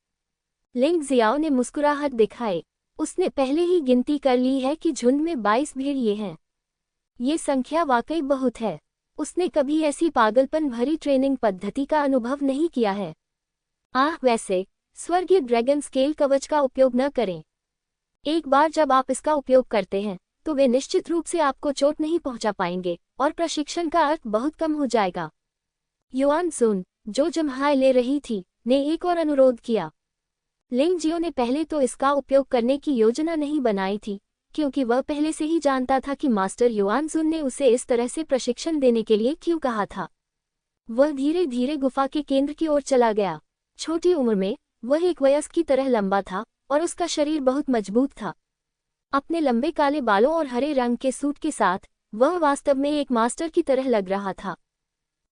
लिंग जियाओ ने मुस्कुराहट दिखाए। उसने पहले ही गिनती कर ली है कि झुंड में 22 भेड़िए हैं। ये संख्या वाकई बहुत है। उसने कभी ऐसी पागलपन भरी ट्रेनिंग पद्धति का अनुभव नहीं किया है। वैसे स्वर्गीय ड्रैगन स्केल कवच का उपयोग न करें। एक बार जब आप इसका उपयोग करते हैं तो वे निश्चित रूप से आपको चोट नहीं पहुंचा पाएंगे और प्रशिक्षण का अर्थ बहुत कम हो जाएगा। युआन सुन, जो जम्हाई ले रही थी, ने एक और अनुरोध किया। लिंग जियो ने पहले तो इसका उपयोग करने की योजना नहीं बनाई थी, क्योंकि वह पहले से ही जानता था कि मास्टर युआन सुन ने उसे इस तरह से प्रशिक्षण देने के लिए क्यों कहा था। वह धीरे धीरे गुफा के केंद्र की ओर चला गया। छोटी उम्र में वह एक वयस्क की तरह लंबा था और उसका शरीर बहुत मजबूत था। अपने लंबे काले बालों और हरे रंग के सूट के साथ वह वास्तव में एक मास्टर की तरह लग रहा था।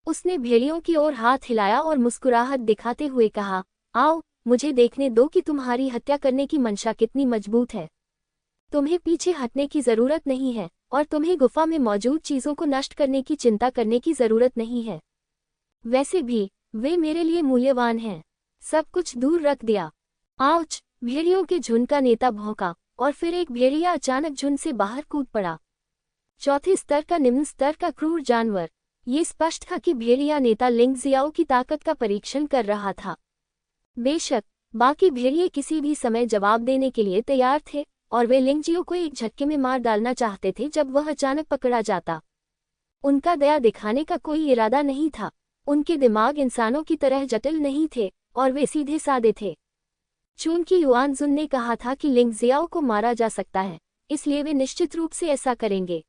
उसने भेड़ियों की ओर हाथ हिलाया और मुस्कुराहट दिखाते हुए कहा, आओ, मुझे देखने दो कि तुम्हारी हत्या करने की मंशा कितनी मजबूत है। तुम्हें पीछे हटने की जरूरत नहीं है और तुम्हें गुफा में मौजूद चीजों को नष्ट करने की चिंता करने की जरूरत नहीं है। वैसे भी वे मेरे लिए मूल्यवान हैं। सब कुछ दूर रख दिया। आउच! भेड़ियों के झुंड का नेता भौंका और फिर एक भेड़िया अचानक झुंड से बाहर कूद पड़ा। चौथे स्तर का निम्न स्तर का क्रूर जानवर। ये स्पष्ट था कि भेड़िया नेता लिंग जियाओ की ताकत का परीक्षण कर रहा था। बेशक बाकी भेड़िए किसी भी समय जवाब देने के लिए तैयार थे और वे लिंग जियो को एक झटके में मार डालना चाहते थे जब वह अचानक पकड़ा जाता। उनका दया दिखाने का कोई इरादा नहीं था। उनके दिमाग इंसानों की तरह जटिल नहीं थे और वे सीधे सादे थे। चूंकि युआन जुन ने कहा था कि लिंग जियाओ को मारा जा सकता है, इसलिए वे निश्चित रूप से ऐसा करेंगे।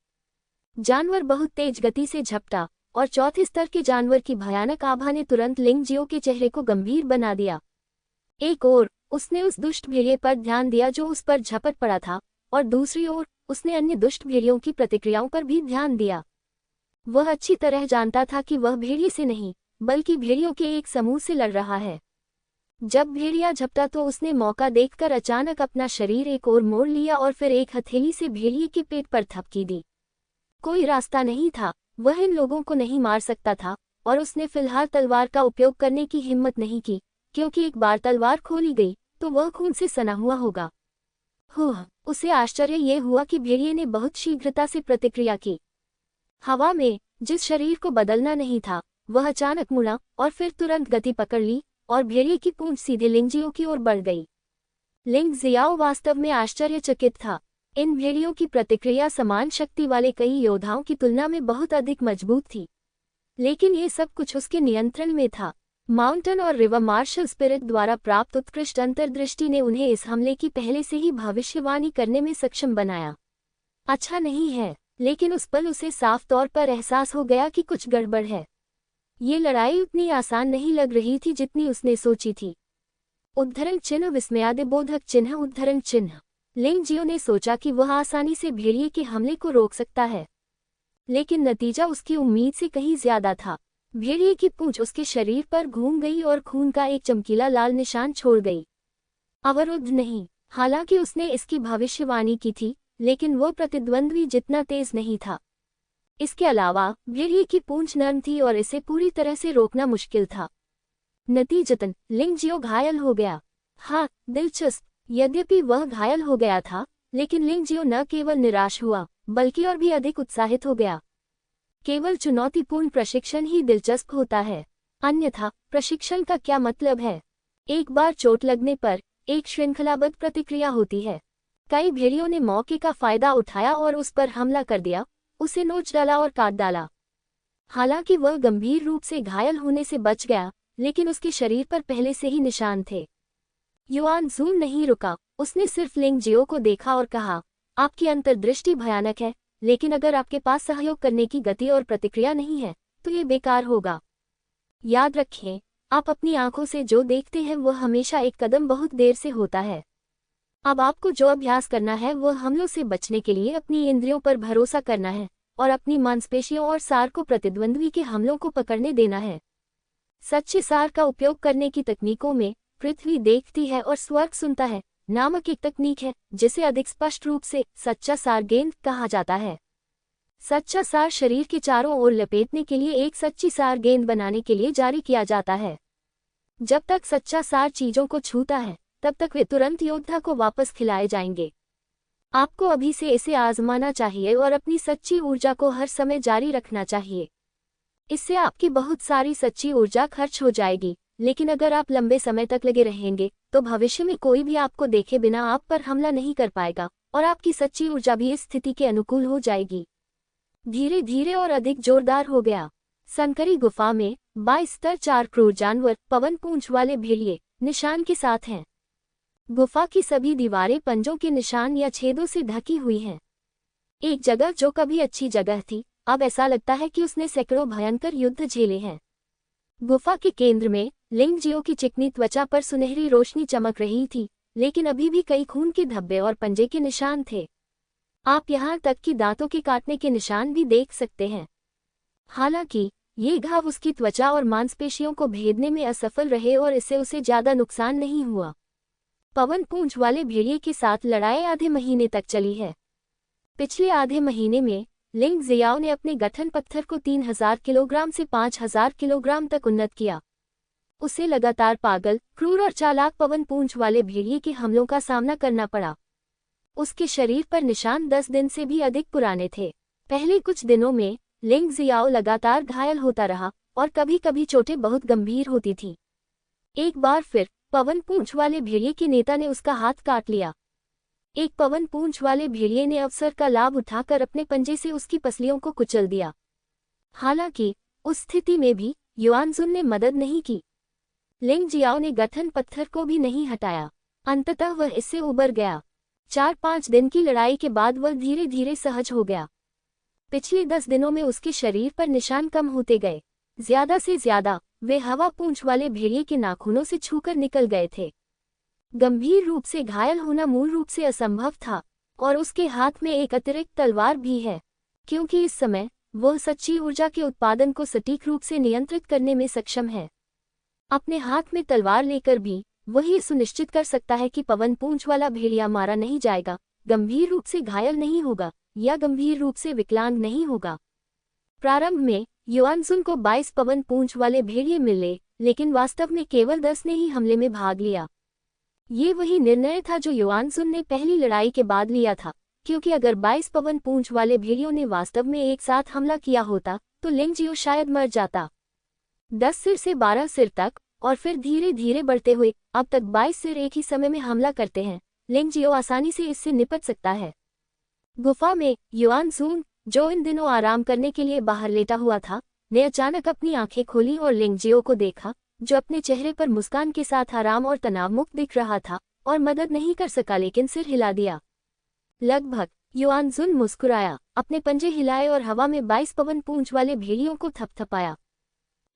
जानवर बहुत तेज गति से झपटा और चौथे स्तर के जानवर की भयानक आभा ने तुरंत लिंग जियो के चेहरे को गंभीर बना दिया। एक ओर उसने उस दुष्ट भेड़िए पर ध्यान दिया जो उस पर झपट पड़ा था और दूसरी ओर उसने अन्य दुष्ट भेड़ियों की प्रतिक्रियाओं पर भी ध्यान दिया। वह अच्छी तरह जानता था कि वह भेड़िए से नहीं बल्कि भेड़ियों के एक समूह से लड़ रहा है। जब भेड़िया झपटा तो उसने मौका देखकर अचानक अपना शरीर एक ओर मोड़ लिया और फिर एक हथेली से भेड़िए के पेट पर थपकी दी। कोई रास्ता नहीं था, वह इन लोगों को नहीं मार सकता था और उसने फिलहाल तलवार का उपयोग करने की हिम्मत नहीं की, क्योंकि एक बार तलवार खोली गई तो वह खून से सना हुआ होगा। उसे आश्चर्य ये हुआ कि भेड़िए ने बहुत शीघ्रता से प्रतिक्रिया की। हवा में जिस शरीर को बदलना नहीं था वह अचानक मुड़ा और फिर तुरंत गति पकड़ ली और भेड़िए की पूंछ सीधे लिंग जियो की ओर बढ़ गई। लिंग जियाओ वास्तव में आश्चर्यचकित था। इन भेड़ियों की प्रतिक्रिया समान शक्ति वाले कई योद्धाओं की तुलना में बहुत अधिक मजबूत थी, लेकिन ये सब कुछ उसके नियंत्रण में था। माउंटेन और रिवर मार्शल स्पिरिट द्वारा प्राप्त उत्कृष्ट अंतर्दृष्टि ने उन्हें इस हमले की पहले से ही भविष्यवाणी करने में सक्षम बनाया। अच्छा नहीं है, लेकिन उस पल उसे साफ तौर पर एहसास हो गया कि कुछ गड़बड़ है। ये लड़ाई उतनी आसान नहीं लग रही थी जितनी उसने सोची थी। उद्धरण चिन्ह विस्मयादिबोधक चिन्ह उद्धरण चिन्ह। लिंग जियो ने सोचा कि वह आसानी से भेड़िए के हमले को रोक सकता है, लेकिन नतीजा उसकी उम्मीद से कहीं ज्यादा था। भेड़िए की पूंछ उसके शरीर पर घूम गई और खून का एक चमकीला लाल निशान छोड़ गई। अवरुद्ध नहीं, हालांकि उसने इसकी भविष्यवाणी की थी, लेकिन वो प्रतिद्वंद्वी जितना तेज नहीं था। इसके अलावा भेड़िए की पूंछ नर्म थी और इसे पूरी तरह से रोकना मुश्किल था। नतीजतन लिंग जियो घायल हो गया। हाँ, दिलचस्प। यद्यपि वह घायल हो गया था, लेकिन लिंग जियो न केवल निराश हुआ बल्कि और भी अधिक उत्साहित हो गया। केवल चुनौतीपूर्ण प्रशिक्षण ही दिलचस्प होता है, अन्यथा प्रशिक्षण का क्या मतलब है। एक बार चोट लगने पर एक श्रृंखलाबद्ध प्रतिक्रिया होती है। कई भेड़ियों ने मौके का फायदा उठाया और उस पर हमला कर दिया, उसे नोच डाला और काट डाला। हालांकि वह गंभीर रूप से घायल होने से बच गया, लेकिन उसके शरीर पर पहले से ही निशान थे। युआनज़ुन नहीं रुका, उसने सिर्फ लिंग जियो को देखा और कहा, आपकी अंतर्दृष्टि भयानक है, लेकिन अगर आपके पास सहयोग करने की गति और प्रतिक्रिया नहीं है तो ये बेकार होगा। याद रखें, आप अपनी आंखों से जो देखते हैं वह हमेशा एक कदम बहुत देर से होता है। अब आपको जो अभ्यास करना है वह हमलों से बचने के लिए अपनी इंद्रियों पर भरोसा करना है और अपनी मांसपेशियों और सार को प्रतिद्वंद्वी के हमलों को पकड़ने देना है। सच्चे सार का उपयोग करने की तकनीकों में पृथ्वी देखती है और स्वर्ग सुनता है नामक एक तकनीक है, जिसे अधिक स्पष्ट रूप से सच्चा सार गेंद कहा जाता है। सच्चा सार शरीर के चारों ओर लपेटने के लिए एक सच्ची सार गेंद बनाने के लिए जारी किया जाता है। जब तक सच्चा सार चीजों को छूता है तब तक वे तुरंत योद्धा को वापस खिलाए जाएंगे। आपको अभी से इसे आजमाना चाहिए और अपनी सच्ची ऊर्जा को हर समय जारी रखना चाहिए। इससे आपकी बहुत सारी सच्ची ऊर्जा खर्च हो जाएगी, लेकिन अगर आप लंबे समय तक लगे रहेंगे तो भविष्य में कोई भी आपको देखे बिना आप पर हमला नहीं कर पाएगा और आपकी सच्ची ऊर्जा भी इस स्थिति के अनुकूल हो जाएगी। धीरे धीरे और अधिक जोरदार हो गया। संकरी गुफा में 22 स्तर 4 क्रूर जानवर पवन पूंछ वाले भेड़िए निशान के साथ हैं। गुफा की सभी दीवारें पंजों के निशान या छेदों से ढकी हुई हैं। एक जगह जो कभी अच्छी जगह थी, अब ऐसा लगता है कि उसने सैकड़ों भयंकर युद्ध झेले हैं। गुफा के केंद्र में लिंग जियो की चिकनी त्वचा पर सुनहरी रोशनी चमक रही थी, लेकिन अभी भी कई खून के धब्बे और पंजे के निशान थे। आप यहाँ तक कि दांतों के काटने के निशान भी देख सकते हैं। हालांकि ये घाव उसकी त्वचा और मांसपेशियों को भेदने में असफल रहे और इससे उसे ज्यादा नुकसान नहीं हुआ। पवन पूंछ वाले भेड़िए के साथ लड़ाई आधे महीने तक चली है। पिछले आधे महीने में लिंग जियाओ ने अपने गठन पत्थर को 3000 किलोग्राम से 5000 किलोग्राम तक उन्नत किया। उसे लगातार पागल, क्रूर और चालाक पवन पूंछ वाले भेड़िए के हमलों का सामना करना पड़ा। उसके शरीर पर निशान 10 दिन से भी अधिक पुराने थे। पहले कुछ दिनों में लिंग जियाओ लगातार घायल होता रहा और कभी कभी चोटें बहुत गंभीर होती थीं। एक बार फिर पवन पूंछ वाले भेड़िए के नेता ने उसका हाथ काट लिया। एक पवन पूंछ वाले भेड़िए ने अवसर का लाभ उठाकर अपने पंजे से उसकी पसलियों को कुचल दिया। हालांकि उस स्थिति में भी युआनज़ुन ने मदद नहीं की। लिंग जियाओ ने गठन पत्थर को भी नहीं हटाया। अंततः वह इससे उबर गया। 4-5 दिन की लड़ाई के बाद वह धीरे धीरे सहज हो गया। पिछले 10 दिनों में उसके शरीर पर निशान कम होते गए। ज्यादा से ज्यादा वे हवा पूंछ वाले भेड़िए के नाखूनों से छूकर निकल गए थे। गंभीर रूप से घायल होना मूल रूप से असंभव था और उसके हाथ में एक अतिरिक्त तलवार भी है, क्योंकि इस समय वह सच्ची ऊर्जा के उत्पादन को सटीक रूप से नियंत्रित करने में सक्षम है। अपने हाथ में तलवार लेकर भी वही सुनिश्चित कर सकता है कि पवन पूंछ वाला भेड़िया मारा नहीं जाएगा, गंभीर रूप से घायल नहीं होगा या गंभीर रूप से विकलांग नहीं होगा। प्रारंभ में युआनज़ुन को 22 पवन पूंछ वाले भेड़िए मिले, लेकिन वास्तव में केवल 10 ने ही हमले में भाग लिया। ये वही निर्णय था जो युआनज़ुन ने पहली लड़ाई के बाद लिया था, क्योंकि अगर 22 पवन पूंछ वाले भेड़ियों ने वास्तव में एक साथ हमला किया होता तो लिंग जियो शायद मर जाता। 10 सिर से 12 सिर तक और फिर धीरे धीरे बढ़ते हुए अब तक 22 सिर एक ही समय में हमला करते हैं। लिंग जियो आसानी से इससे निपट सकता है। गुफा में युआनज़ुन, जो इन दिनों आराम करने के लिए बाहर लेटा हुआ था, ने अचानक अपनी आंखें खोली और लिंग जियो को देखा, जो अपने चेहरे पर मुस्कान के साथ आराम और तनाव मुक्त दिख रहा था, और मदद नहीं कर सका लेकिन सिर हिला दिया। लगभग युआनज़ुन मुस्कुराया, अपने पंजे हिलाए और हवा में 22 पवन पूंछ वाले भेड़ियों को थपथपाया।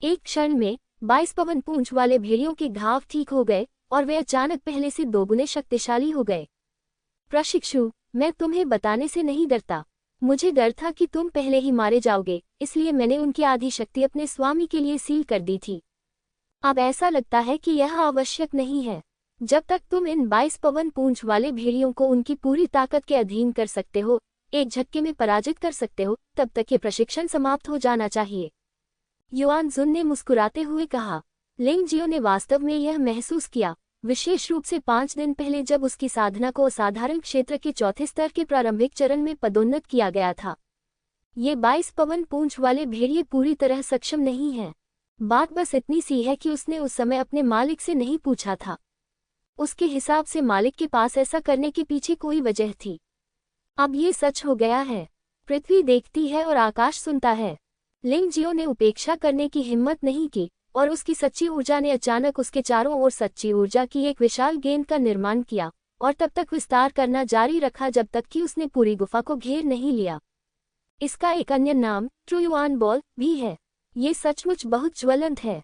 एक क्षण में 22 पवन पूंछ वाले भेड़ियों के घाव ठीक हो गए और वे अचानक पहले से दोगुने शक्तिशाली हो गए। प्रशिक्षु, मैं तुम्हें बताने से नहीं डरता। मुझे डर था कि तुम पहले ही मारे जाओगे, इसलिए मैंने उनकी आधी शक्ति अपने स्वामी के लिए सील कर दी थी। अब ऐसा लगता है कि यह आवश्यक नहीं है। जब तक तुम इन 22 पवन पूंछ वाले भेड़ियों को उनकी पूरी ताकत के अधीन कर सकते हो, एक झटके में पराजित कर सकते हो, तब तक ये प्रशिक्षण समाप्त हो जाना चाहिए। युआनज़ुन ने मुस्कुराते हुए कहा। लिंग जियो ने वास्तव में यह महसूस किया, विशेष रूप से 5 दिन पहले जब उसकी साधना को असाधारण क्षेत्र के चौथे स्तर के प्रारंभिक चरण में पदोन्नत किया गया था। ये 22 पवन पूंछ वाले भेड़िए पूरी तरह सक्षम नहीं हैं। बात बस इतनी सी है कि उसने उस समय अपने मालिक से नहीं पूछा था। उसके हिसाब से मालिक के पास ऐसा करने के पीछे कोई वजह थी। अब ये सच हो गया है। पृथ्वी देखती है और आकाश सुनता है। लिंग जियो ने उपेक्षा करने की हिम्मत नहीं की और उसकी सच्ची ऊर्जा ने अचानक उसके चारों ओर सच्ची ऊर्जा की एक विशाल गेंद का निर्माण किया और तब तक विस्तार करना जारी रखा जब तक कि उसने पूरी गुफा को घेर नहीं लिया। इसका एक अन्य नाम ट्रू युआन बॉल भी है। ये सचमुच बहुत ज्वलंत है।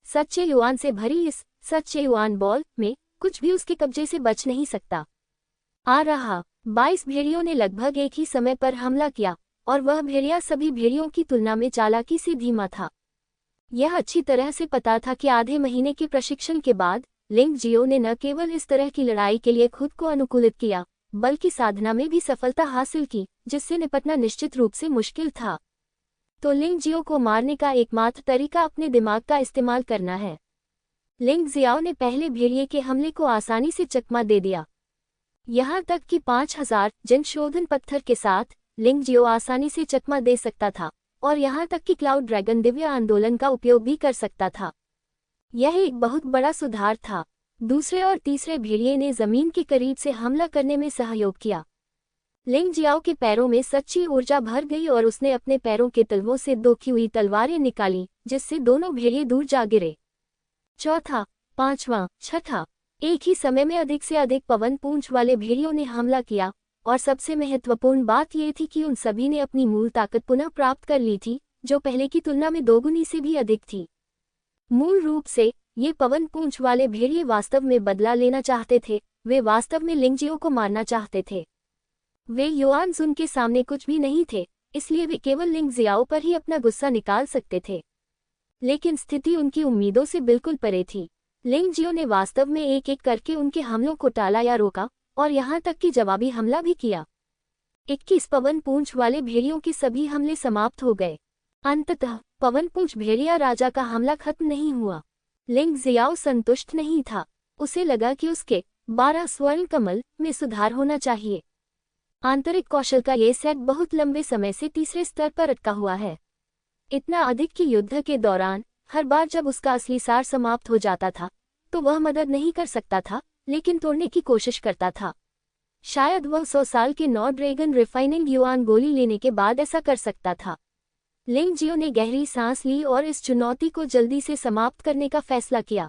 सच्चे युआन से भरी इस सच्चे युआन बॉल में कुछ भी उसके कब्जे से बच नहीं सकता। आ रहा 22 भेड़ियों ने लगभग एक ही समय पर हमला किया और वह भेड़िया सभी भेड़ियों की तुलना में चालाकी से धीमा था। यह अच्छी तरह से पता था कि आधे महीने के प्रशिक्षण के बाद लिंग जियो ने न केवल इस तरह की लड़ाई के लिए खुद को अनुकूलित किया बल्कि साधना में भी सफलता हासिल की जिससे निपटना निश्चित रूप से मुश्किल था। तो लिंग जियो को मारने का एकमात्र तरीका अपने दिमाग का इस्तेमाल करना है। लिंग जियाओ ने पहले भेड़िए के हमले को आसानी से चकमा दे दिया। यहाँ तक कि 5000 जनशोधन पत्थर के साथ लिंग जियो आसानी से चकमा दे सकता था और यहाँ तक कि क्लाउड ड्रैगन दिव्य आंदोलन का उपयोग भी कर सकता था। यह एक बहुत बड़ा सुधार था। दूसरे और तीसरे भेड़िए ने जमीन के करीब से हमला करने में सहयोग किया। लिंग जियाओ के पैरों में सच्ची ऊर्जा भर गई और उसने अपने पैरों के तलवों से 2 हुई तलवारें निकाली जिससे दोनों भेड़िए दूर जा गिरे। चौथा, पांचवां, छठा, एक ही समय में अधिक से अधिक पवन पूंछ वाले भेड़ियों ने हमला किया और सबसे महत्वपूर्ण बात यह थी कि उन सभी ने अपनी मूल ताकत पुनः प्राप्त कर ली थी जो पहले की तुलना में दोगुनी से भी अधिक थी। मूल रूप से ये पवन पूंछ वाले भेड़िए वास्तव में बदला लेना चाहते थे। वे वास्तव में लिंग जियो को मारना चाहते थे। वे युआन जुन के सामने कुछ भी नहीं थे, इसलिए वे केवल लिंग जियाओ पर ही अपना गुस्सा निकाल सकते थे। लेकिन स्थिति उनकी उम्मीदों से बिल्कुल परे थी। लिंग जियो ने वास्तव में एक एक करके उनके हमलों को टाला या रोका और यहाँ तक कि जवाबी हमला भी किया। 21 पवन पूंछ वाले भेड़ियों के सभी हमले समाप्त हो गए। अंततः पवन पूंछ भेड़िया राजा का हमला खत्म नहीं हुआ। लिंग जियाओ संतुष्ट नहीं था। उसे लगा कि उसके 12 स्वर्ण कमल में सुधार होना चाहिए। आंतरिक कौशल का ये सेट बहुत लंबे समय से तीसरे स्तर पर अटका हुआ है। इतना अधिक कि युद्ध के दौरान हर बार जब उसका असली सार समाप्त हो जाता था तो वह मदद नहीं कर सकता था लेकिन तोड़ने की कोशिश करता था। शायद वह 100 साल के नॉर्ड ड्रैगन रिफाइनिंग युआन गोली लेने के बाद ऐसा कर सकता था। लिंग जियो ने गहरी सांस ली और इस चुनौती को जल्दी से समाप्त करने का फैसला किया।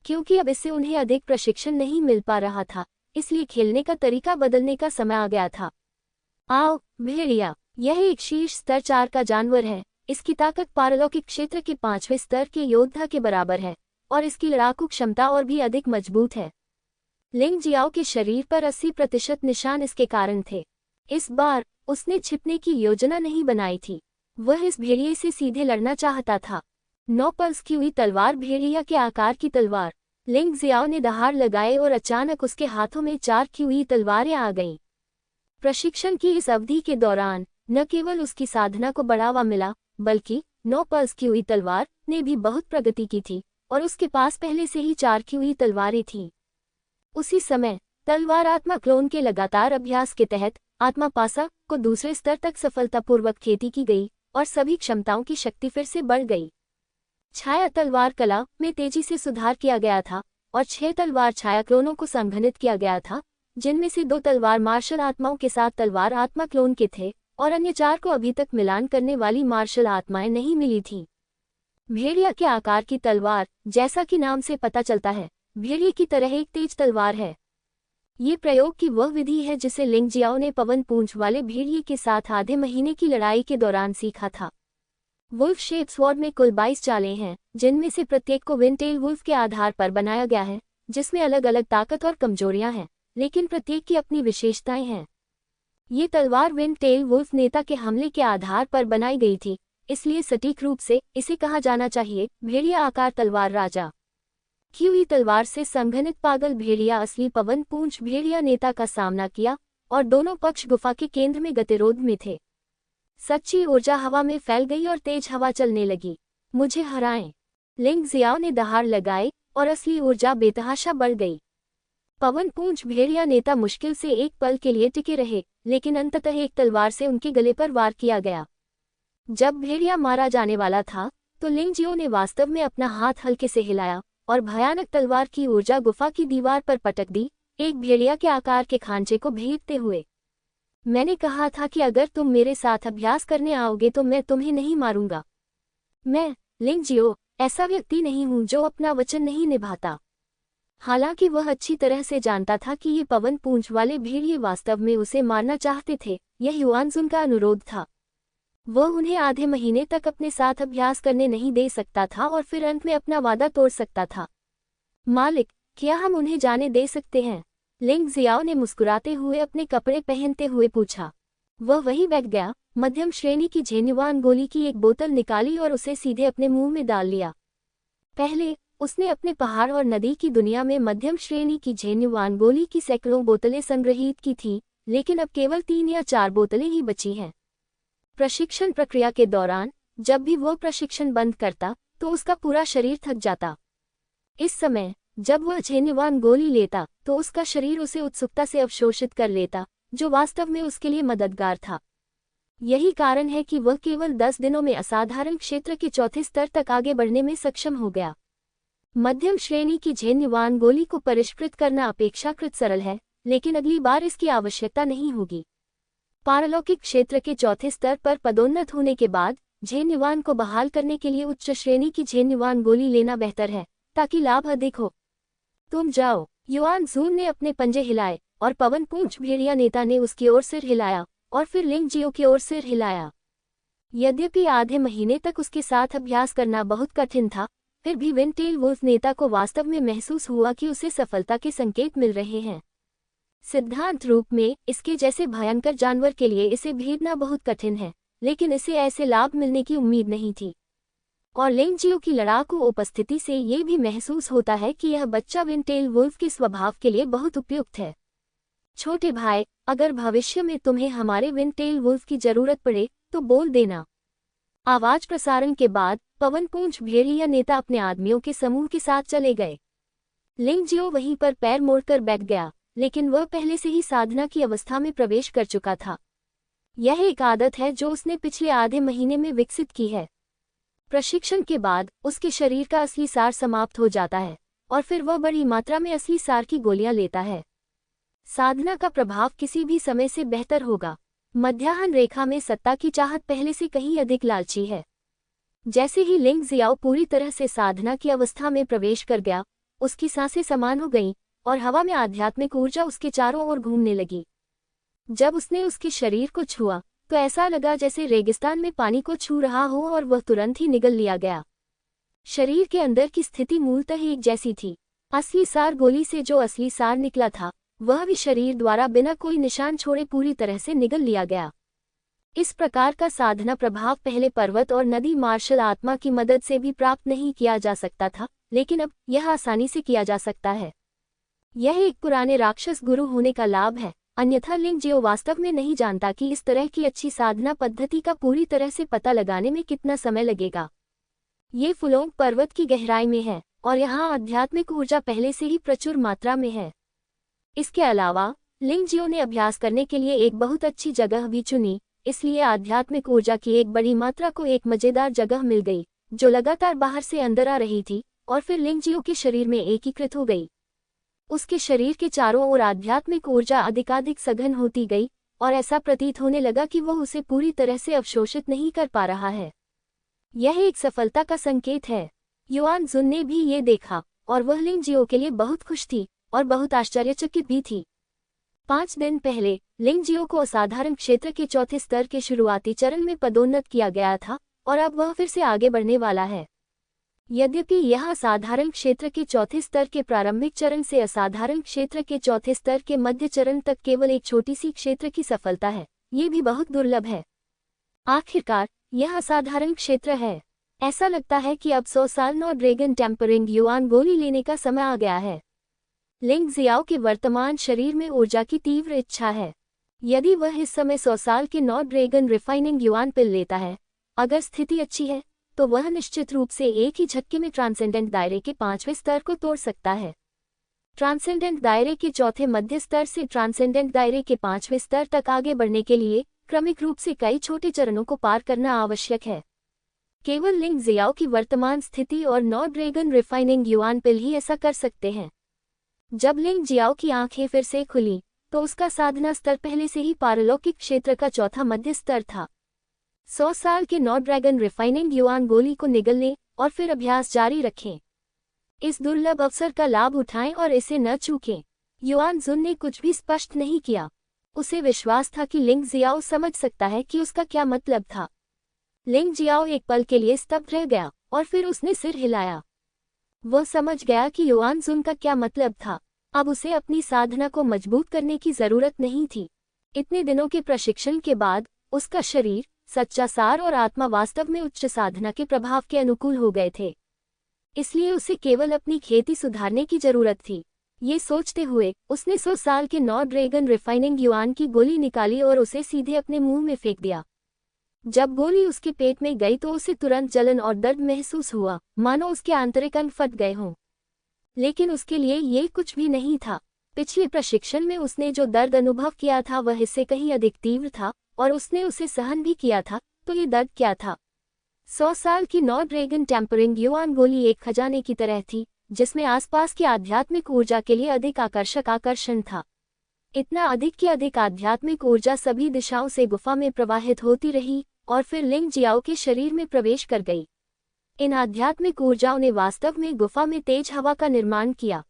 क्योंकि अब इससे उन्हें अधिक प्रशिक्षण नहीं मिल पा रहा था, इसलिए खेलने का तरीका बदलने का समय आ गया था। आओ भेड़िया, यह एक शीर्ष स्तर 4 का जानवर है। इसकी ताकत पारलौकिक क्षेत्र के 5वें स्तर के योद्धा के बराबर है और इसकी लड़ाकू क्षमता और भी अधिक मजबूत है। लिंग जियाओ के शरीर पर 80% निशान इसके कारण थे। इस बार उसने छिपने की योजना नहीं बनाई थी। वह इस भेड़िए से सीधे लड़ना चाहता था। 9 पल्स की हुई तलवार, भेड़िया के आकार की तलवार। लिंग जियाओ ने दहाड़ लगाए और अचानक उसके हाथों में 4 की हुई तलवारें आ गईं। प्रशिक्षण की इस अवधि के दौरान न केवल उसकी साधना को बढ़ावा मिला बल्कि 9 पल्स की हुई तलवार ने भी बहुत प्रगति की थी और उसके पास पहले से ही 4 की हुई तलवारें थीं। उसी समय तलवार आत्मा क्लोन के लगातार अभ्यास के तहत आत्मा पासा को दूसरे स्तर तक सफलतापूर्वक खेती की गई और सभी क्षमताओं की शक्ति फिर से बढ़ गई। छाया तलवार कला में तेजी से सुधार किया गया था और 6 तलवार छाया क्लोनों को संघनित किया गया था, जिनमें से 2 तलवार मार्शल आत्माओं के साथ तलवार आत्मा क्लोन के थे और अन्य 4 को अभी तक मिलान करने वाली मार्शल आत्माएं नहीं मिली थीं। भेड़िया के आकार की तलवार, जैसा कि नाम से पता चलता है, भेड़िए की तरह एक तेज तलवार है। ये प्रयोग की वह विधि है जिसे लिंग जियाओ ने पवन पूंछ वाले भेड़िए के साथ आधे महीने की लड़ाई के दौरान सीखा था। वुल्फ शेप स्वॉर्ड में कुल 22 चालें हैं, जिनमें से प्रत्येक को विंटेल वुल्फ के आधार पर बनाया गया है, जिसमें अलग अलग ताकत और कमजोरियां हैं, लेकिन प्रत्येक की अपनी विशेषताएं हैं। ये तलवार विंटेल वुल्फ नेता के हमले के आधार पर बनाई गई थी, इसलिए सटीक रूप से इसे कहा जाना चाहिए भेड़िया आकार तलवार राजा। की हुई तलवार से संघनित पागल भेड़िया असली पवन पूंछ भेड़िया नेता का सामना किया और दोनों पक्ष गुफा के केंद्र में गतिरोध में थे। सच्ची ऊर्जा हवा में फैल गई और तेज हवा चलने लगी। मुझे हराएं, लिंग जियाओ ने दहाड़ लगाए और असली ऊर्जा बेतहाशा बढ़ गई। पवन पूंछ भेड़िया नेता मुश्किल से एक पल के लिए टिके रहे, लेकिन अंततः एक तलवार से उनके गले पर वार किया गया। जब भेड़िया मारा जाने वाला था तो लिंग जियो ने वास्तव में अपना हाथ हल्के से हिलाया और भयानक तलवार की ऊर्जा गुफा की दीवार पर पटक दी, एक भेड़िया के आकार के खांचे को भेदते हुए। मैंने कहा था कि अगर तुम मेरे साथ अभ्यास करने आओगे तो मैं तुम्हें नहीं मारूंगा। मैं, लिंग जियो, ऐसा व्यक्ति नहीं हूं जो अपना वचन नहीं निभाता। हालांकि वह अच्छी तरह से जानता था कि ये पवन पूंछ वाले भेड़िए वास्तव में उसे मारना चाहते थे, यह युआनजुन का अनुरोध था। वह उन्हें आधे महीने तक अपने साथ अभ्यास करने नहीं दे सकता था और फिर अंत में अपना वादा तोड़ सकता था। मालिक, क्या हम उन्हें जाने दे सकते हैं? लिंग जियाओ ने मुस्कुराते हुए अपने कपड़े पहनते हुए पूछा। वह वहीं बैठ गया, मध्यम श्रेणी की झेन्युआन गोली की एक बोतल निकाली और उसे सीधे अपने मुंह में डाल लिया। पहले उसने अपने पहाड़ और नदी की दुनिया में मध्यम श्रेणी की झेन्युआन गोली की सैकड़ों बोतलें संग्रहित की थीं, लेकिन अब केवल 3 या 4 बोतलें ही बची हैं। प्रशिक्षण प्रक्रिया के दौरान जब भी वह प्रशिक्षण बंद करता तो उसका पूरा शरीर थक जाता। इस समय जब वह झेन्युआन गोली लेता तो उसका शरीर उसे उत्सुकता से अवशोषित कर लेता, जो वास्तव में उसके लिए मददगार था। यही कारण है कि वह केवल 10 दिनों में असाधारण क्षेत्र के चौथे स्तर तक आगे बढ़ने में सक्षम हो गया। मध्यम श्रेणी की झेन्युआन गोली को परिष्कृत करना अपेक्षाकृत सरल है, लेकिन अगली बार इसकी आवश्यकता नहीं होगी। पारलौकिक क्षेत्र के चौथे स्तर पर पदोन्नत होने के बाद झेन्युआन को बहाल करने के लिए उच्च श्रेणी की झेन्युआन गोली लेना बेहतर है, ताकि लाभ अधिक हो। तुम जाओ। युआनजुन ने अपने पंजे हिलाए और पवन पूंछ भेड़िया नेता ने उसकी ओर सिर हिलाया और फिर लिंग जियो की ओर सिर हिलाया। यद्यपि आधे महीने तक उसके साथ अभ्यास करना बहुत कठिन था, फिर भी विंटेल वुल्फ नेता को वास्तव में महसूस हुआ कि उसे सफलता के संकेत मिल रहे हैं। सिद्धांत रूप में इसके जैसे भयंकर जानवर के लिए इसे भेदना बहुत कठिन है, लेकिन इसे ऐसे लाभ मिलने की उम्मीद नहीं थी। और लिंग जियो की लड़ाकू उपस्थिति से ये भी महसूस होता है कि यह बच्चा विंटेल वुल्फ के स्वभाव के लिए बहुत उपयुक्त है। छोटे भाई, अगर भविष्य में तुम्हें हमारे विंटेल वुल्फ की जरूरत पड़े तो बोल देना। आवाज प्रसारण के बाद पवन पूंछ भेड़िया नेता अपने आदमियों के समूह के साथ चले गए। लिंग जियो वहीं पर पैर मोड़कर बैठ गया, लेकिन वह पहले से ही साधना की अवस्था में प्रवेश कर चुका था। यह एक आदत है जो उसने पिछले आधे महीने में विकसित की है। प्रशिक्षण के बाद उसके शरीर का असली सार समाप्त हो जाता है और फिर वह बड़ी मात्रा में असली सार की गोलियां लेता है। साधना का प्रभाव किसी भी समय से बेहतर होगा। मध्याह्न रेखा में सत्ता की चाहत पहले से कहीं अधिक लालची है। जैसे ही लिंग जियाओ पूरी तरह से साधना की अवस्था में प्रवेश कर गया, उसकी सांसें समान हो गईं और हवा में आध्यात्मिक ऊर्जा उसके चारों ओर घूमने लगी। जब उसने उसके शरीर को छुआ तो ऐसा लगा जैसे रेगिस्तान में पानी को छू रहा हो और वह तुरंत ही निगल लिया गया। शरीर के अंदर की स्थिति मूलतः एक जैसी थी। असली सार गोली से जो असली सार निकला था वह भी शरीर द्वारा बिना कोई निशान छोड़े पूरी तरह से निगल लिया गया। इस प्रकार का साधना प्रभाव पहले पर्वत और नदी मार्शल आत्मा की मदद से भी प्राप्त नहीं किया जा सकता था, लेकिन अब यह आसानी से किया जा सकता है। यह एक पुराने राक्षस गुरु होने का लाभ है, अन्यथा लिंग जियो वास्तव में नहीं जानता कि इस तरह की अच्छी साधना पद्धति का पूरी तरह से पता लगाने में कितना समय लगेगा। ये फुलोंग पर्वत की गहराई में है और यहाँ आध्यात्मिक ऊर्जा पहले से ही प्रचुर मात्रा में है। इसके अलावा लिंग जियो ने अभ्यास करने के लिए एक बहुत अच्छी जगह भी चुनी, इसलिए आध्यात्मिक ऊर्जा की एक बड़ी मात्रा को एक मजेदार जगह मिल गई जो लगातार बाहर से अंदर आ रही थी और फिर लिंग जियो के शरीर में एकीकृत हो गई। उसके शरीर के चारों ओर आध्यात्मिक ऊर्जा अधिकाधिक सघन होती गई और ऐसा प्रतीत होने लगा कि वह उसे पूरी तरह से अवशोषित नहीं कर पा रहा है। यह एक सफलता का संकेत है। युआनजुन ने भी ये देखा और वह लिंग जियो के लिए बहुत खुश थी और बहुत आश्चर्यचकित भी थी। 5 दिन पहले लिंग जियो को असाधारण क्षेत्र के चौथे स्तर के शुरुआती चरण में पदोन्नत किया गया था और अब वह फिर से आगे बढ़ने वाला है। यद्यपि यह असाधारण क्षेत्र के चौथे स्तर के प्रारंभिक चरण से असाधारण क्षेत्र के चौथे स्तर के मध्य चरण तक केवल एक छोटी सी क्षेत्र की सफलता है, ये भी बहुत दुर्लभ है। आखिरकार यह असाधारण क्षेत्र है। ऐसा लगता है कि अब 100 साल नौ ड्रैगन टेम्परिंग युआन गोली लेने का समय आ गया है। लिंग जियाओ के वर्तमान शरीर में ऊर्जा की तीव्र इच्छा है। यदि वह इस समय 100 साल के नौ ड्रैगन रिफाइनिंग युआन पिल लेता है, अगर स्थिति अच्छी है तो वह निश्चित रूप से एक ही झटके में ट्रांसेंडेंट दायरे के 5वें स्तर को तोड़ सकता है। ट्रांसेंडेंट दायरे के चौथे मध्य स्तर से ट्रांसेंडेंट दायरे के 5वें स्तर तक आगे बढ़ने के लिए क्रमिक रूप से कई छोटे चरणों को पार करना आवश्यक है। केवल लिंग जियाओ की वर्तमान स्थिति और नौ ड्रैगन रिफाइनिंग युआन पिल ही ऐसा कर सकते हैं। जब लिंग जियाओ की आंखें फिर से खुली तो उसका साधना स्तर पहले से ही पारलौकिक क्षेत्र का चौथा मध्य स्तर था। 100 साल के नौ ड्रैगन रिफाइनिंग युआन गोली को निगलने और फिर अभ्यास जारी रखें। इस दुर्लभ अवसर का लाभ उठाएं और इसे न चूकें। युआन जुन ने कुछ भी स्पष्ट नहीं किया। उसे विश्वास था कि लिंग जियाओ समझ सकता है कि उसका क्या मतलब था। लिंग जियाओ एक पल के लिए स्तब्ध रह गया और फिर उसने सिर हिलाया। वह समझ गया कि युआन जुन का क्या मतलब था। अब उसे अपनी साधना को मजबूत करने की जरूरत नहीं थी। इतने दिनों के प्रशिक्षण के बाद उसका शरीर, सच्चा सार और आत्मा वास्तव में उच्च साधना के प्रभाव के अनुकूल हो गए थे। इसलिए उसे केवल अपनी खेती सुधारने की जरूरत थी। ये सोचते हुए उसने 100 साल के नौ ड्रैगन रिफाइनिंग युआन की गोली निकाली और उसे सीधे अपने मुंह में फेंक दिया। जब गोली उसके पेट में गई तो उसे तुरंत जलन और दर्द महसूस हुआ, मानो उसके आंतरिक अंग फट गए हों। लेकिन उसके लिए ये कुछ भी नहीं था। पिछले प्रशिक्षण में उसने जो दर्द अनुभव किया था वह इससे कहीं अधिक तीव्र था और उसने उसे सहन भी किया था। तो ये दर्द क्या था? 100 साल की नौ ड्रैगन टेम्परिंग युआन गोली एक खजाने की तरह थी जिसमें आसपास की आध्यात्मिक ऊर्जा के लिए अधिक आकर्षण था। इतना अधिक कि अधिक आध्यात्मिक ऊर्जा सभी दिशाओं से गुफा में प्रवाहित होती रही और फिर लिंग जियाओ के शरीर में प्रवेश कर गई। इन आध्यात्मिक ऊर्जाओं ने वास्तव में गुफा में तेज हवा का निर्माण किया।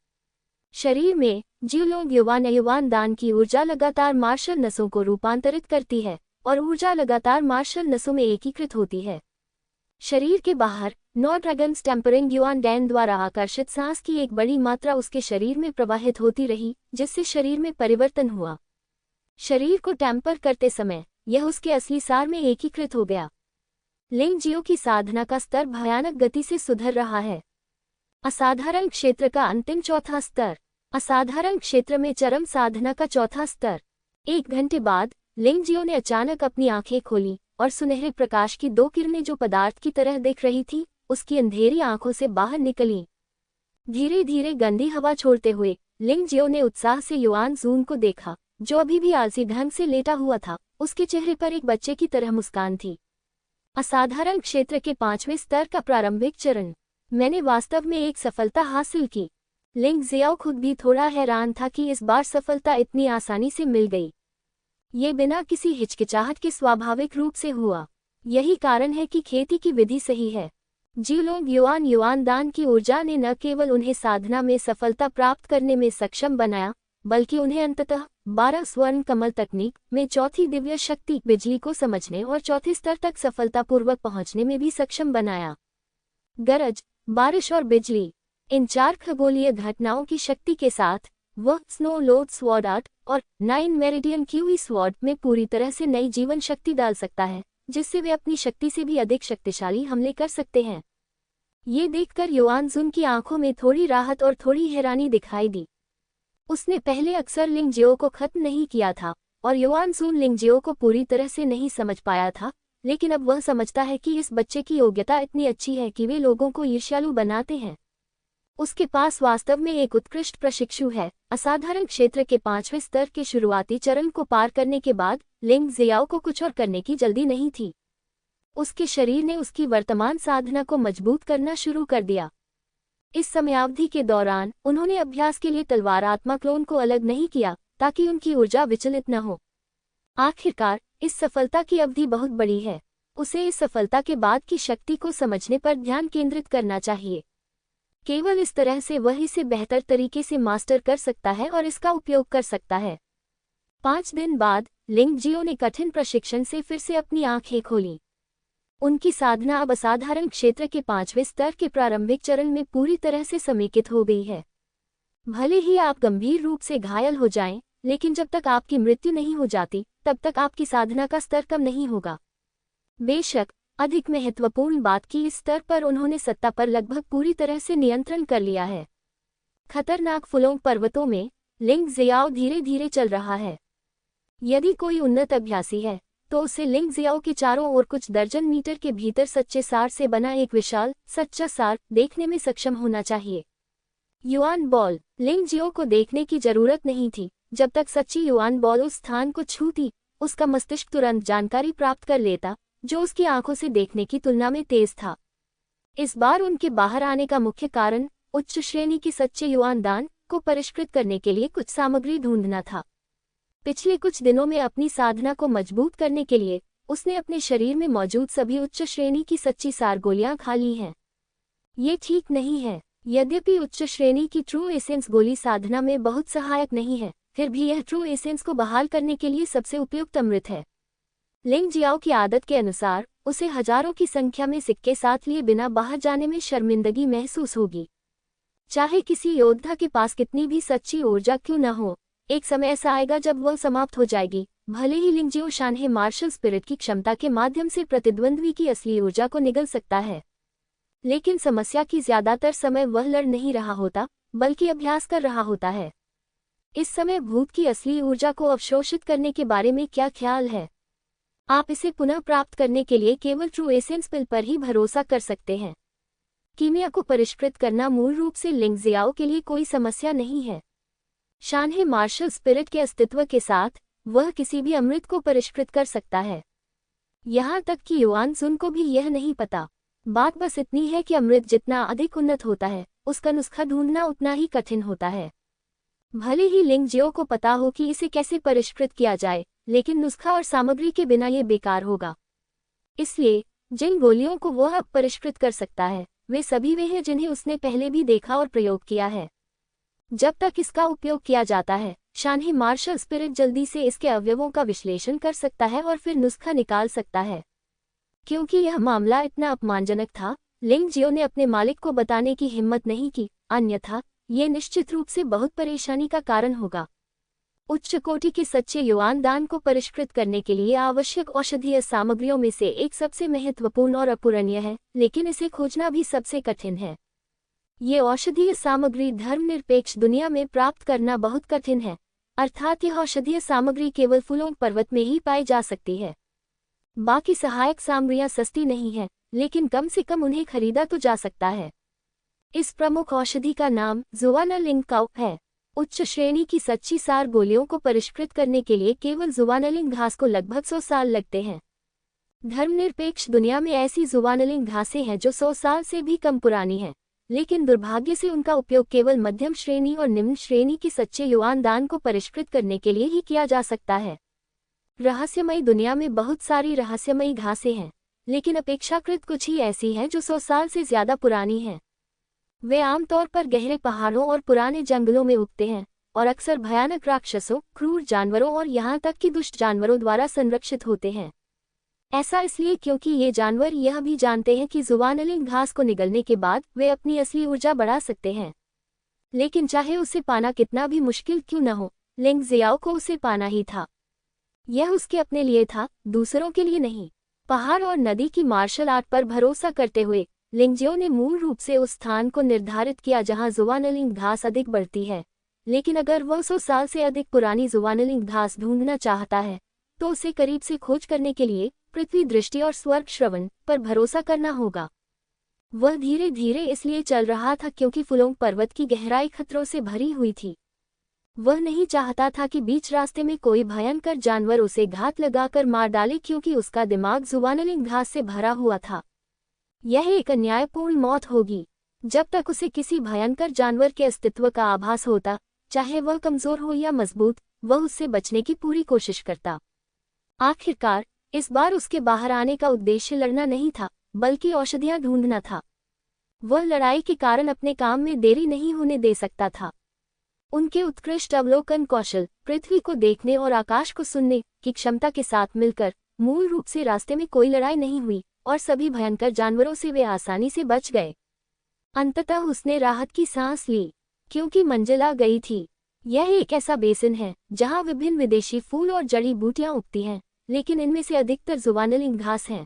शरीर में जीवलोग युवान दान की ऊर्जा लगातार मार्शल नसों को रूपांतरित करती है और ऊर्जा लगातार मार्शल नसों में एकीकृत होती है। शरीर के बाहर नौ ड्रैगन्स टेम्परिंग युआन डैन द्वारा आकर्षित सांस की एक बड़ी मात्रा उसके शरीर में प्रवाहित होती रही, जिससे शरीर में परिवर्तन हुआ। शरीर को टेम्पर करते समय यह उसके असली सार में एकीकृत हो गया। लिंग जियो की साधना का स्तर भयानक गति से सुधर रहा है। असाधारण क्षेत्र का अंतिम चौथा स्तर। असाधारण क्षेत्र में चरम साधना का चौथा स्तर। 1 घंटे बाद लिंग जियो ने अचानक अपनी आंखें खोली और सुनहरे प्रकाश की 2 किरणें जो पदार्थ की तरह दिख रही थी उसकी अंधेरी आंखों से बाहर निकलीं। धीरे धीरे गंदी हवा छोड़ते हुए लिंग जियो ने उत्साह से युआन जून को देखा, जो अभी भी आलसी ढंग से लेटा हुआ था। उसके चेहरे पर एक बच्चे की तरह मुस्कान थी। असाधारण क्षेत्र के 5वें स्तर का प्रारंभिक चरण। मैंने वास्तव में एक सफलता हासिल की। लिंग जियाओ खुद भी थोड़ा हैरान था कि इस बार सफलता इतनी आसानी से मिल गई। ये बिना किसी हिचकिचाहट के स्वाभाविक रूप से हुआ। यही कारण है कि खेती की विधि सही है। जीवलोग युआन दान की ऊर्जा ने न केवल उन्हें साधना में सफलता प्राप्त करने में सक्षम बनाया, बल्कि उन्हें अंततः 12 स्वर्ण कमल तकनीक में चौथी दिव्य शक्ति बिजली को समझने और चौथे स्तर तक सफलतापूर्वक पहुंचने में भी सक्षम बनाया। गरज, बारिश और बिजली, इन 4 खगोलीय घटनाओं की शक्ति के साथ वह स्नो लोड स्वॉर्ड आर्ट और 9 मेरिडियन क्यूई स्वॉर्ड में पूरी तरह से नई जीवन शक्ति डाल सकता है, जिससे वे अपनी शक्ति से भी अधिक शक्तिशाली हमले कर सकते हैं। ये देखकर युआन जुन की आंखों में थोड़ी राहत और थोड़ी हैरानी दिखाई दी। उसने पहले अक्सर लिंग जियो को खत्म नहीं किया था और युआन जुन लिंग जियो को पूरी तरह से नहीं समझ पाया था, लेकिन अब वह समझता है कि इस बच्चे की योग्यता इतनी अच्छी है कि वे लोगों को ईर्ष्यालु बनाते हैं। उसके पास वास्तव में एक उत्कृष्ट प्रशिक्षु है। असाधारण क्षेत्र के 5वें स्तर के शुरुआती चरण को पार करने के बाद लिंग जियाओ को कुछ और करने की जल्दी नहीं थी। उसके शरीर ने उसकी वर्तमान साधना को मजबूत करना शुरू कर दिया। इस समयावधि के दौरान उन्होंने अभ्यास के लिए तलवारात्मक क्लोन को अलग नहीं किया ताकि उनकी ऊर्जा विचलित न हो। आखिरकार इस सफलता की अवधि बहुत बड़ी है। उसे इस सफलता के बाद की शक्ति को समझने पर ध्यान केंद्रित करना चाहिए। केवल इस तरह से वह इसे बेहतर तरीके से मास्टर कर सकता है और इसका उपयोग कर सकता है। 5 दिन बाद लिंग जियो ने कठिन प्रशिक्षण से फिर से अपनी आंखें खोलीं। उनकी साधना अब असाधारण क्षेत्र के 5वें स्तर के प्रारंभिक चरण में पूरी तरह से समेकित हो गई है। भले ही आप गंभीर रूप से घायल हो जाएं, लेकिन जब तक आपकी मृत्यु नहीं हो जाती तब तक आपकी साधना का स्तर कम नहीं होगा। बेशक अधिक महत्वपूर्ण बात कि इस स्तर पर उन्होंने सत्ता पर लगभग पूरी तरह से नियंत्रण कर लिया है। खतरनाक फुलोंग पर्वतों में लिंग जियाओ धीरे धीरे चल रहा है। यदि कोई उन्नत अभ्यासी है तो उसे लिंग जियाओ के चारों ओर कुछ दर्जन मीटर के भीतर सच्चे सार से बना एक विशाल सच्चा सार देखने में सक्षम होना चाहिए। Yuan ball. लिंग जियो को देखने की जरूरत नहीं थी। जब तक सच्ची युआन बॉल उस स्थान को छूती, उसका मस्तिष्क तुरंत जानकारी प्राप्त कर लेता जो उसकी आंखों से देखने की तुलना में तेज था। इस बार उनके बाहर आने का मुख्य कारण उच्च श्रेणी की सच्चे युआन दान को परिष्कृत करने के लिए कुछ सामग्री ढूंढना था। पिछले कुछ दिनों में अपनी साधना को मजबूत करने के लिए उसने अपने शरीर में मौजूद सभी उच्च श्रेणी की सच्ची सार गोलियां खा ली हैं। ये ठीक नहीं है। यद्यपि उच्च श्रेणी की ट्रू एसेंस गोली साधना में बहुत सहायक नहीं है, फिर भी यह ट्रू एसेंस को बहाल करने के लिए सबसे उपयुक्त अमृत है। लिंग जियाओ की आदत के अनुसार उसे हजारों की संख्या में सिक्के साथ लिए बिना बाहर जाने में शर्मिंदगी महसूस होगी। चाहे किसी योद्धा के पास कितनी भी सच्ची ऊर्जा क्यों न हो, एक समय ऐसा आएगा जब वह समाप्त हो जाएगी। भले ही लिंग जियो शानहे मार्शल स्पिरिट की क्षमता के माध्यम से प्रतिद्वंद्वी की असली ऊर्जा को निगल सकता है, लेकिन समस्या की ज्यादातर समय वह लड़ नहीं रहा होता, बल्कि अभ्यास कर रहा होता है। इस समय भूत की असली ऊर्जा को अवशोषित करने के बारे में क्या ख्याल है? आप इसे पुनः प्राप्त करने के लिए केवल ट्रू एसेंस पिल पर ही भरोसा कर सकते हैं। कीमिया को परिष्कृत करना मूल रूप से लिंग जियाओ के लिए कोई समस्या नहीं है। शानहे मार्शल स्पिरिट के अस्तित्व के साथ वह किसी भी अमृत को परिष्कृत कर सकता है। यहाँ तक कि युआन सुन को भी यह नहीं पता। बात बस इतनी है कि अमृत जितना अधिक उन्नत होता है, उसका नुस्खा ढूंढना उतना ही कठिन होता है। भले ही लिंग जियो को पता हो कि इसे कैसे परिष्कृत किया जाए, लेकिन नुस्खा और सामग्री के बिना ये बेकार होगा। इसलिए जिन गोलियों को वह अब परिष्कृत कर सकता है, वे सभी वे हैं जिन्हें उसने पहले भी देखा और प्रयोग किया है। जब तक इसका उपयोग किया जाता है, शानहे मार्शल स्पिरिट जल्दी से इसके अवयवों का विश्लेषण कर सकता है और फिर नुस्खा निकाल सकता है। क्योंकि यह मामला इतना अपमानजनक था, लिंग जियो ने अपने मालिक को बताने की हिम्मत नहीं की, अन्यथा ये निश्चित रूप से बहुत परेशानी का कारण होगा। उच्च कोटि के सच्चे युआन दान को परिष्कृत करने के लिए आवश्यक औषधीय सामग्रियों में से एक सबसे महत्वपूर्ण और अपूरणीय है, लेकिन इसे खोजना भी सबसे कठिन है। ये औषधीय सामग्री धर्मनिरपेक्ष दुनिया में प्राप्त करना बहुत कठिन है, अर्थात यह औषधीय सामग्री केवल फुलोंग पर्वत में ही पाई जा सकती है। बाकी सहायक सामग्रियां सस्ती नहीं हैं, लेकिन कम से कम उन्हें खरीदा तो जा सकता है। इस प्रमुख औषधि का नाम जुवाना लिंग काउ है। उच्च श्रेणी की सच्ची सार गोलियों को परिष्कृत करने के लिए केवल जुवानलिंग घास को लगभग 100 साल लगते हैं। धर्मनिरपेक्ष दुनिया में ऐसी जुवानलिंग घासें हैं जो 100 साल से भी कम पुरानी हैं, लेकिन दुर्भाग्य से उनका उपयोग केवल मध्यम श्रेणी और निम्न श्रेणी की सच्चे युआन दान को परिष्कृत करने के लिए ही किया जा सकता है। रहस्यमयी दुनिया में बहुत सारी रहस्यमयी घासें हैं, लेकिन अपेक्षाकृत कुछ ही ऐसी हैं जो 100 साल से ज्यादा पुरानी हैं। वे आमतौर पर गहरे पहाड़ों और पुराने जंगलों में उगते हैं और अक्सर भयानक राक्षसों, क्रूर जानवरों और यहाँ तक कि दुष्ट जानवरों द्वारा संरक्षित होते हैं। ऐसा इसलिए क्योंकि ये जानवर यह भी जानते हैं कि जुवानलिंग घास को निगलने के बाद वे अपनी असली ऊर्जा बढ़ा सकते हैं। लेकिन चाहे उसे पाना कितना भी मुश्किल क्यों न हो, लिंग जियाओ को उसे पाना ही था। यह उसके अपने लिए था, दूसरों के लिए नहीं। पहाड़ और नदी की मार्शल आर्ट पर भरोसा करते हुए लिंग जियो ने मूल रूप से उस स्थान को निर्धारित किया जहां जुवानलिंग घास अधिक बढ़ती है। लेकिन अगर वह 100 साल से अधिक पुरानी जुवानलिंग घास ढूंढना चाहता है, तो उसे करीब से खोज करने के लिए पृथ्वी दृष्टि और स्वर्ग श्रवण पर भरोसा करना होगा। वह धीरे धीरे इसलिए चल रहा था क्योंकि फुलोंग पर्वत की गहराई खतरों से भरी हुई थी। वह नहीं चाहता था कि बीच रास्ते में कोई भयंकर जानवर उसे घात लगाकर मार डाले, क्योंकि उसका दिमाग जुवानलिंग घास से भरा हुआ था। यह एक अन्यायपूर्ण मौत होगी। जब तक उसे किसी भयंकर जानवर के अस्तित्व का आभास होता, चाहे वह कमजोर हो या मजबूत, वह उससे बचने की पूरी कोशिश करता। आखिरकार इस बार उसके बाहर आने का उद्देश्य लड़ना नहीं था, बल्कि औषधियां ढूंढना था। वह लड़ाई के कारण अपने काम में देरी नहीं होने दे सकता था। उनके उत्कृष्ट अवलोकन कौशल, पृथ्वी को देखने और आकाश को सुनने की क्षमता के साथ मिलकर मूल रूप से रास्ते में कोई लड़ाई नहीं हुई और सभी भयंकर जानवरों से वे आसानी से बच गए। अंततः उसने राहत की सांस ली, क्योंकि मंजिल आ गई थी। यह एक ऐसा बेसिन है जहां विभिन्न विदेशी फूल और जड़ी बूटियां उगती हैं, लेकिन इनमें से अधिकतर जुवानलिंग घास हैं।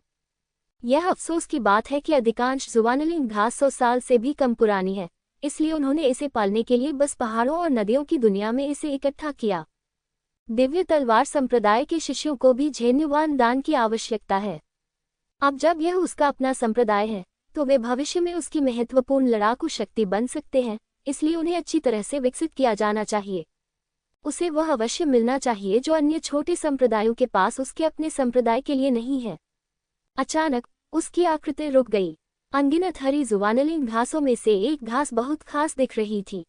यह अफसोस की बात है कि अधिकांश जुवानलिंग घास 100 साल से भी कम पुरानी है, इसलिए उन्होंने इसे पालने के लिए बस पहाड़ों और नदियों की दुनिया में इसे इकट्ठा किया। दिव्य तलवार संप्रदाय के शिष्यों को भी झेन्युवान दान की आवश्यकता है। अब जब यह उसका अपना संप्रदाय है, तो वे भविष्य में उसकी महत्वपूर्ण लड़ाकू शक्ति बन सकते हैं, इसलिए उन्हें अच्छी तरह से विकसित किया जाना चाहिए। उसे वह अवश्य मिलना चाहिए जो अन्य छोटे संप्रदायों के पास उसके अपने संप्रदाय के लिए नहीं है। अचानक उसकी आकृति रुक गई। अनगिनत हरी जुवानलिंग घासों में से एक घास बहुत खास दिख रही थी।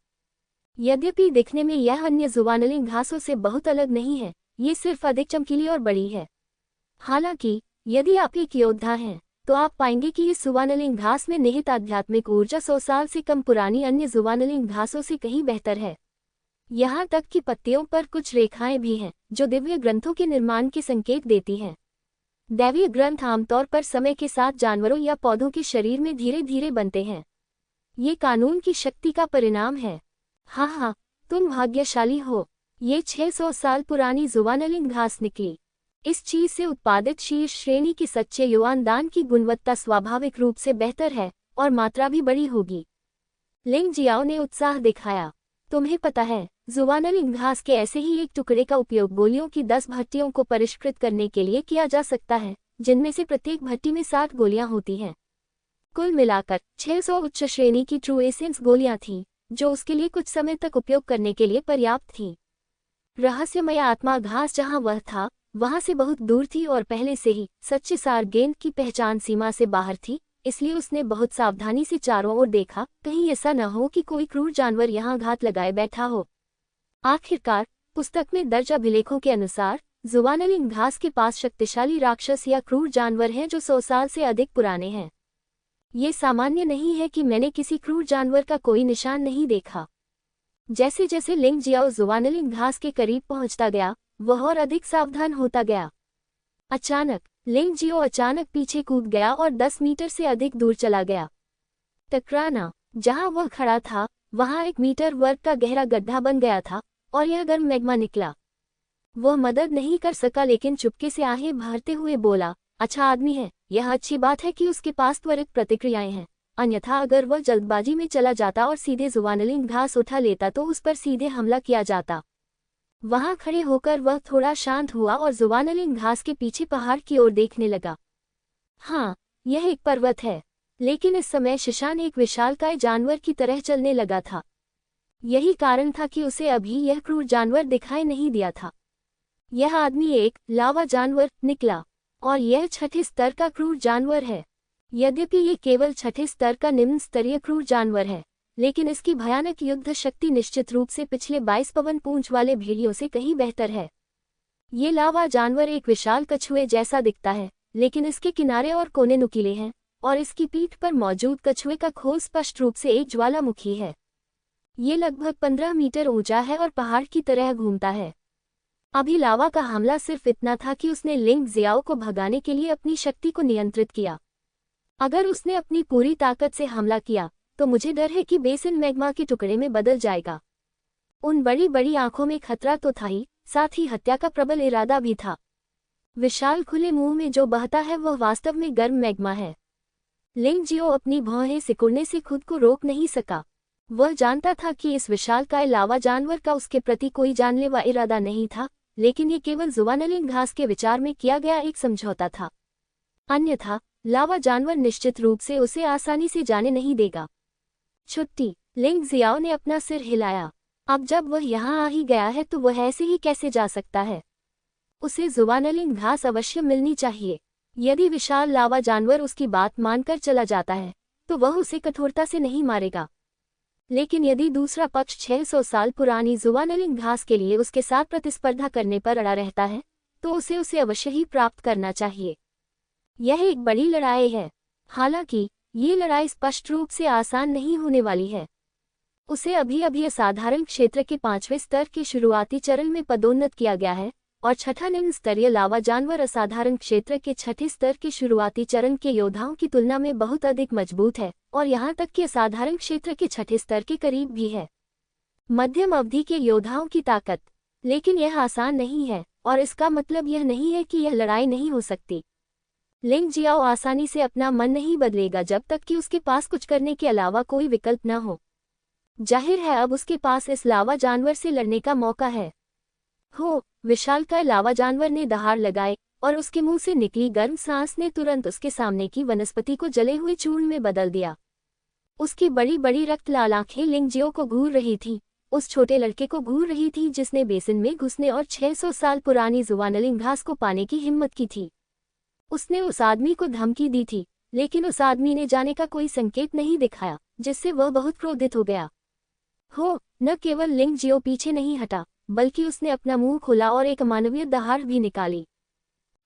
यद्यपि दिखने में यह अन्य जुवानलिंग घासों से बहुत अलग नहीं है, ये सिर्फ अधिक चमकीली और बड़ी है। हालांकि यदि आप एक योद्धा हैं तो आप पाएंगे कि इस जुवानलिंग घास में निहित आध्यात्मिक ऊर्जा 100 साल से कम पुरानी अन्य जुवानलिंग घासों से कहीं बेहतर है। यहाँ तक कि पत्तियों पर कुछ रेखाएं भी हैं जो दिव्य ग्रंथों के निर्माण के संकेत देती हैं। दैवीय ग्रंथ आमतौर पर समय के साथ जानवरों या पौधों के शरीर में धीरे धीरे बनते हैं। ये कानून की शक्ति का परिणाम है। हाँ, तुम भाग्यशाली हो। ये 600 साल पुरानी जुवानलिंग घास निकली। इस चीज से उत्पादित शीर्ष श्रेणी की सच्चे युवान दान की गुणवत्ता स्वाभाविक रूप से बेहतर है और मात्रा भी बड़ी होगी। लिंग जियाओ ने उत्साह दिखाया। तुम्हें पता है, जुवानलिंग घास के ऐसे ही एक टुकड़े का उपयोग गोलियों की 10 भट्टियों को परिष्कृत करने के लिए किया जा सकता है, जिनमें से प्रत्येक भट्टी में 60 गोलियां होती हैं। कुल मिलाकर 600 उच्च श्रेणी की ट्रू एसेंस गोलियां थीं, जो उसके लिए कुछ समय तक उपयोग करने के लिए पर्याप्त थीं। रहस्यमय आत्मा घास जहां वह था वहां से बहुत दूर थी और पहले से ही सच्चे सार गेंद की पहचान सीमा से बाहर थी, इसलिए उसने बहुत सावधानी से चारों ओर देखा, कहीं ऐसा न हो कि कोई क्रूर जानवर यहां घात लगाए बैठा हो। आखिरकार पुस्तक में दर्ज अभिलेखों के अनुसार जुवानलिंग घास के पास शक्तिशाली राक्षस या क्रूर जानवर हैं जो 100 साल से अधिक पुराने हैं। ये सामान्य नहीं है कि मैंने किसी क्रूर जानवर का कोई निशान नहीं देखा। जैसे जैसे लिंग जियाओ जुवानलिंग घास के करीब पहुंचता गया, वह और अधिक सावधान होता गया। अचानक लिंग जियो अचानक पीछे कूद गया और 10 मीटर से अधिक दूर चला गया। टकराना। जहां वह खड़ा था वहां 1 मीटर वर्ग का गहरा गड्ढा बन गया था और यह गर्म मैग्मा निकला। वह मदद नहीं कर सका, लेकिन चुपके से आहें भरते हुए बोला, अच्छा आदमी है। यह अच्छी बात है कि उसके पास त्वरित प्रतिक्रियाएं हैं, अन्यथा अगर वह जल्दबाजी में चला जाता और सीधे जुवानलिंग घास उठा लेता तो उस पर सीधे हमला किया जाता। वहां खड़े होकर वह थोड़ा शांत हुआ और जुवानलिंग घास के पीछे पहाड़ की ओर देखने लगा। हाँ, यह एक पर्वत है, लेकिन इस समय शिशान एक विशालकाय जानवर की तरह चलने लगा था। यही कारण था कि उसे अभी यह क्रूर जानवर दिखाई नहीं दिया था। यह आदमी एक लावा जानवर निकला और यह 6ठे स्तर का क्रूर जानवर है। यद्यपि ये केवल 6ठे स्तर का निम्न स्तरीय क्रूर जानवर है, लेकिन इसकी भयानक युद्ध शक्ति निश्चित रूप से पिछले 22 पवन पूंछ वाले भेड़ियों से कहीं बेहतर है। ये लावा जानवर एक विशाल कछुए जैसा दिखता है, लेकिन इसके किनारे और कोने नुकीले हैं और इसकी पीठ पर मौजूद कछुए का खोल स्पष्ट रूप से एक ज्वालामुखी है। ये लगभग 15 मीटर ऊंचा है और पहाड़ की तरह घूमता है। अभी लावा का हमला सिर्फ इतना था कि उसने लिंग जियाओ को भगाने के लिए अपनी शक्ति को नियंत्रित किया। अगर उसने अपनी पूरी ताकत से हमला किया तो मुझे डर है कि बेसिन मैग्मा के टुकड़े में बदल जाएगा। उन बड़ी बड़ी आंखों में खतरा तो था ही, साथ ही हत्या का प्रबल इरादा भी था। विशाल खुले मुंह में जो बहता है वह वास्तव में गर्म मैग्मा है। लिंग जियो अपनी भौहें सिकुड़ने से खुद को रोक नहीं सका। वह जानता था कि इस विशालकाय लावा जानवर का उसके प्रति कोई जानलेवा इरादा नहीं था, लेकिन ये केवल जुवानलिंग घास के विचार में किया गया एक समझौता था। अन्यथा लावा जानवर निश्चित रूप से उसे आसानी से जाने नहीं देगा। छुट्टी। लिंग जियाओ ने अपना सिर हिलाया। अब जब वह यहाँ आ ही गया है तो वह ऐसे ही कैसे जा सकता है? उसे जुवानलिंग घास अवश्य मिलनी चाहिए। यदि विशाल लावा जानवर उसकी बात मानकर चला जाता है तो वह उसे कठोरता से नहीं मारेगा, लेकिन यदि दूसरा पक्ष 600 साल पुरानी जुवानलिंग घास के लिए उसके साथ प्रतिस्पर्धा करने पर अड़ा रहता है तो उसे अवश्य ही प्राप्त करना चाहिए। यह एक बड़ी लड़ाई है। हालांकि ये लड़ाई स्पष्ट रूप से आसान नहीं होने वाली है। उसे अभी अभी असाधारण क्षेत्र के 5वें स्तर के शुरुआती चरण में पदोन्नत किया गया है और 6ठा निम्न स्तरीय लावा जानवर असाधारण क्षेत्र के 6ठे स्तर के शुरुआती चरण के योद्धाओं की तुलना में बहुत अधिक मजबूत है और यहाँ तक कि असाधारण क्षेत्र के 6ठे स्तर के करीब भी है। मध्यम अवधि के योद्धाओं की ताकत। लेकिन यह आसान नहीं है और इसका मतलब यह नहीं है कि यह लड़ाई नहीं हो सकती। लिंग जियाओ आसानी से अपना मन नहीं बदलेगा जब तक कि उसके पास कुछ करने के अलावा कोई विकल्प न हो। जाहिर है अब उसके पास इस लावा जानवर से लड़ने का मौका है। हो, विशालकाय लावा जानवर ने दहाड़ लगाए और उसके मुंह से निकली गर्म सांस ने तुरंत उसके सामने की वनस्पति को जले हुए चूर्ण में बदल दिया। उसकी बड़ी बड़ी रक्त लाल आंखें लिंग जियो को घूर रही थी, उस छोटे लड़के को घूर रही थी जिसने बेसिन में घुसने और 600 साल पुरानी जुवानलिंग घास को पाने की हिम्मत की थी। उसने उस आदमी को धमकी दी थी, लेकिन उस आदमी ने जाने का कोई संकेत नहीं दिखाया, जिससे वह बहुत क्रोधित हो गया। न केवल लिंग जियो पीछे नहीं हटा, बल्कि उसने अपना मुंह खोला और एक अमानवीय दहाड़ भी निकाली।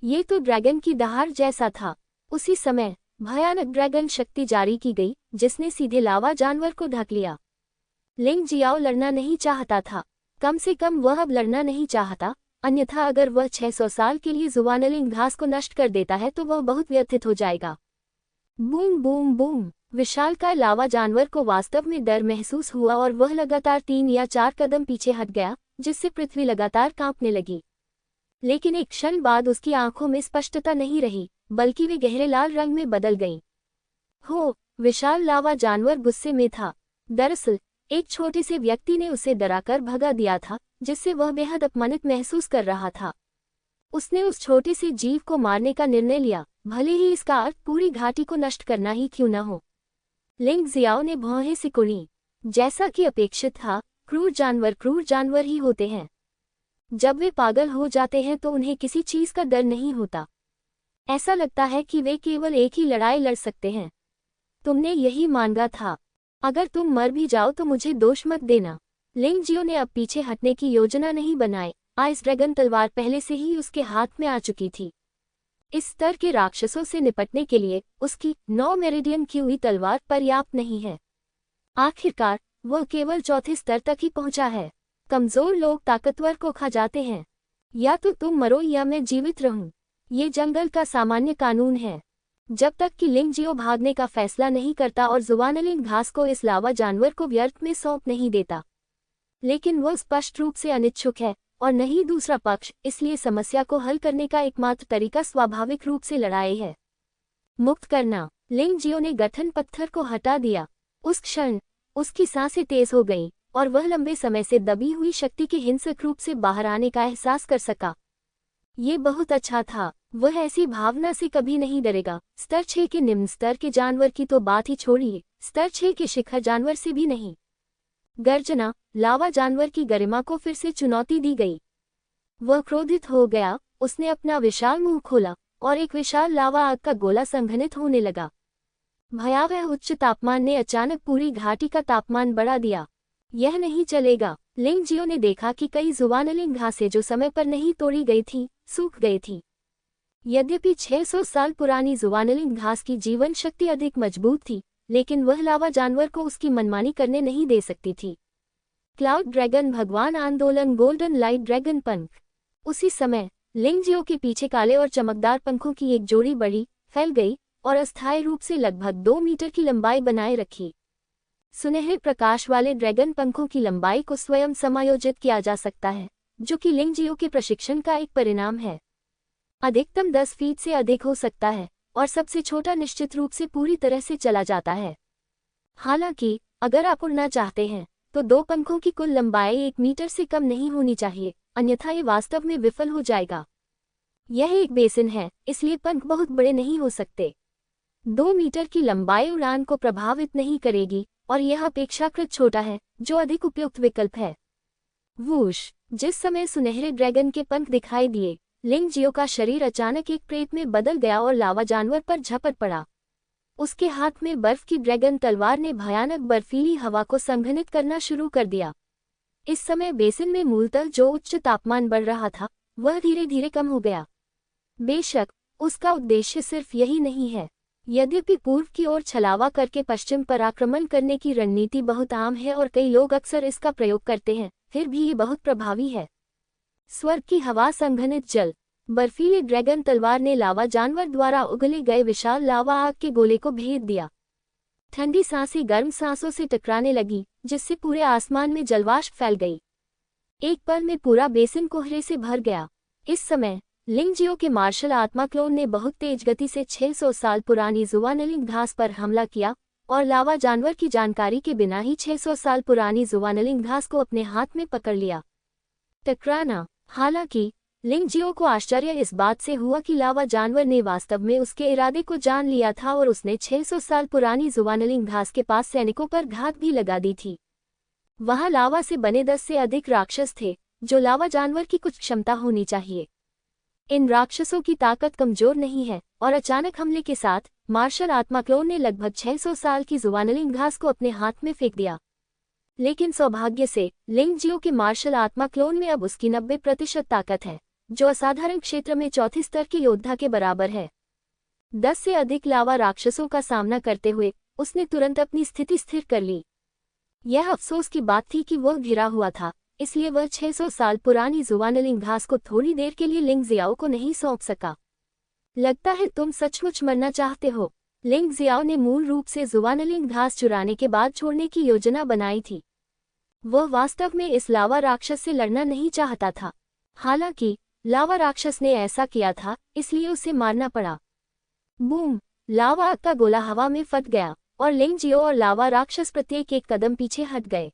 ये तो ड्रैगन की दहाड़ जैसा था। उसी समय भयानक ड्रैगन शक्ति जारी की गई, जिसने सीधे लावा जानवर को ढक लिया। लिंग जियाओ लड़ना नहीं चाहता था, कम से कम वह अब लड़ना नहीं चाहता, अन्यथा अगर वह 600 साल के लिए जुवानलिंग घास को नष्ट कर देता है तो वह बहुत व्यथित हो जाएगा। बूम बूम बूम, विशालकाय लावा जानवर को वास्तव में डर महसूस हुआ और वह लगातार 3 या 4 कदम पीछे हट गया, जिससे पृथ्वी लगातार कांपने लगी। लेकिन एक क्षण बाद उसकी आंखों में स्पष्टता नहीं रही, बल्कि वे गहरे लाल रंग में बदल गईं। विशाल लावा जानवर गुस्से में था। दरअसल एक छोटे से व्यक्ति ने उसे डराकर भगा दिया था, जिससे वह बेहद अपमानित महसूस कर रहा था। उसने उस छोटे से जीव को मारने का निर्णय लिया, भले ही इसका अर्थ पूरी घाटी को नष्ट करना ही क्यों न हो। लिंग जियाओ ने भौहें सिकुड़ी। जैसा कि अपेक्षित था, क्रूर जानवर ही होते हैं। जब वे पागल हो जाते हैं तो उन्हें किसी चीज का डर नहीं होता। ऐसा लगता है कि वे केवल एक ही लड़ाई लड़ सकते हैं। तुमने यही मांगा था। अगर तुम मर भी जाओ तो मुझे दोष मत देना। लिंग जियो ने अब पीछे हटने की योजना नहीं बनाई। आइस ड्रैगन तलवार पहले से ही उसके हाथ में आ चुकी थी। इस स्तर के राक्षसों से निपटने के लिए उसकी 9 मेरिडियन की हुई तलवार पर्याप्त नहीं है। आखिरकार वह केवल चौथे स्तर तक ही पहुंचा है। कमजोर लोग ताकतवर को खा जाते हैं। या तो तुम मरो या मैं जीवित रहूं। ये जंगल का सामान्य कानून है। जब तक कि लिंग जियो भागने का फैसला नहीं करता और जुवानलिंग घास को इस लावा जानवर को व्यर्थ में सौंप नहीं देता। लेकिन वह स्पष्ट रूप से अनिच्छुक है और नहीं दूसरा पक्ष, इसलिए समस्या को हल करने का एकमात्र तरीका स्वाभाविक रूप से लड़ाई है। मुक्त करना। लिंग जियो ने गठन पत्थर को हटा दिया। उस क्षण उसकी सांसें तेज हो गईं और वह लंबे समय से दबी हुई शक्ति के हिंसक रूप से बाहर आने का एहसास कर सका। ये बहुत अच्छा था। वह ऐसी भावना से कभी नहीं डरेगा। स्तर 6 के निम्न स्तर के जानवर की तो बात ही छोड़िए, स्तर 6 के शिखर जानवर से भी नहीं। गर्जना। लावा जानवर की गरिमा को फिर से चुनौती दी गई। वह क्रोधित हो गया। उसने अपना विशाल मुंह खोला और एक विशाल लावा आग का गोला संघनित होने लगा। भयावह उच्च तापमान ने अचानक पूरी घाटी का तापमान बढ़ा दिया। यह नहीं चलेगा। लिंग जियो ने देखा कि कई जुवानलिंग घासें जो समय पर नहीं तोड़ी गई थीं, सूख गई थीं। यद्यपि 600 साल पुरानी जुवानलिंग घास की जीवन शक्ति अधिक मजबूत थी, लेकिन वह लावा जानवर को उसकी मनमानी करने नहीं दे सकती थी। क्लाउड ड्रैगन भगवान आंदोलन गोल्डन लाइट ड्रैगन पंख। उसी समय लिंग जियो के पीछे काले और चमकदार पंखों की एक जोड़ी बढ़ी, फैल गई और अस्थायी रूप से लगभग 2 मीटर की लंबाई बनाए रखी। सुनहरे प्रकाश वाले ड्रैगन पंखों की लंबाई को स्वयं समायोजित किया जा सकता है, जो कि लिंग जियो के प्रशिक्षण का एक परिणाम है। अधिकतम 10 फीट से अधिक हो सकता है और सबसे छोटा निश्चित रूप से पूरी तरह से चला जाता है। हालांकि अगर आप उड़ना चाहते हैं तो 2 पंखों की कुल लंबाई 1 मीटर से कम नहीं होनी चाहिए, अन्यथा ये वास्तव में विफल हो जाएगा। यह एक बेसिन है, इसलिए पंख बहुत बड़े नहीं हो सकते। 2 मीटर की लंबाई उड़ान को प्रभावित नहीं करेगी और यह अपेक्षाकृत छोटा है, जो अधिक उपयुक्त विकल्प है। वूश। जिस समय सुनहरे ड्रैगन के पंख दिखाई दिए, लिंग जियो का शरीर अचानक एक प्रेत में बदल गया और लावा जानवर पर झपट पड़ा। उसके हाथ में बर्फ की ड्रैगन तलवार ने भयानक बर्फीली हवा को संघनित करना शुरू कर दिया। इस समय बेसिन में मूलतः जो उच्च तापमान बढ़ रहा था, वह धीरे धीरे कम हो गया। बेशक उसका उद्देश्य सिर्फ यही नहीं है। यद्यपि पूर्व की ओर छलावा करके पश्चिम पर आक्रमण करने की रणनीति बहुत आम है और कई लोग अक्सर इसका प्रयोग करते हैं, फिर भी ये बहुत प्रभावी है। स्वर्ग की हवा संघनित जल। बर्फीली ड्रैगन तलवार ने लावा जानवर द्वारा उगले गए विशाल लावा आग के गोले को भेद दिया। ठंडी सांसें गर्म सांसों से टकराने लगी, जिससे पूरे आसमान में जलवाष्प फैल गई। एक पल में पूरा बेसिन कोहरे से भर गया। इस समय लिंग जियो के मार्शल आत्मा क्लोन ने बहुत तेज गति से 600 साल पुरानी जुवानलिंग घास पर हमला किया और लावा जानवर की जानकारी के बिना ही 600 साल पुरानी जुवानलिंग घास को अपने हाथ में पकड़ लिया। टकराना। हालांकि लिंग जियो को आश्चर्य इस बात से हुआ कि लावा जानवर ने वास्तव में उसके इरादे को जान लिया था और उसने 600 साल पुरानी जुवानलिंग घास के पास सैनिकों पर घात भी लगा दी थी। वहां लावा से बने 10 से अधिक राक्षस थे, जो लावा जानवर की कुछ क्षमता होनी चाहिए। इन राक्षसों की ताकत कमजोर नहीं है और अचानक हमले के साथ मार्शल आत्मा क्लोन ने लगभग 600 साल की जुवानलिंग घास को अपने हाथ में फेंक दिया। लेकिन सौभाग्य से लिंग जियो के मार्शल आत्मा क्लोन में अब उसकी 90% ताकत है, जो असाधारण क्षेत्र में चौथे स्तर के योद्धा के बराबर है। 10 से अधिक लावा राक्षसों का सामना करते हुए उसने तुरंत अपनी स्थिति स्थिर कर ली। यह अफसोस की बात थी कि वह घिरा हुआ था, इसलिए वह 600 साल पुरानी जुवानलिंग घास को थोड़ी देर के लिए लिंग जियाओ को नहीं सौंप सका। लगता है तुम सचमुच मरना चाहते हो। लिंग जियाओ ने मूल रूप से जुवानलिंग घास चुराने के बाद छोड़ने की योजना बनाई थी। वह वास्तव में इस लावा राक्षस से लड़ना नहीं चाहता था। हालांकि लावा राक्षस ने ऐसा किया था, इसलिए उसे मारना पड़ा। बूम! लावा का गोला हवा में फट गया और लिंग जियो और लावा राक्षस प्रत्येक एक कदम पीछे हट गए।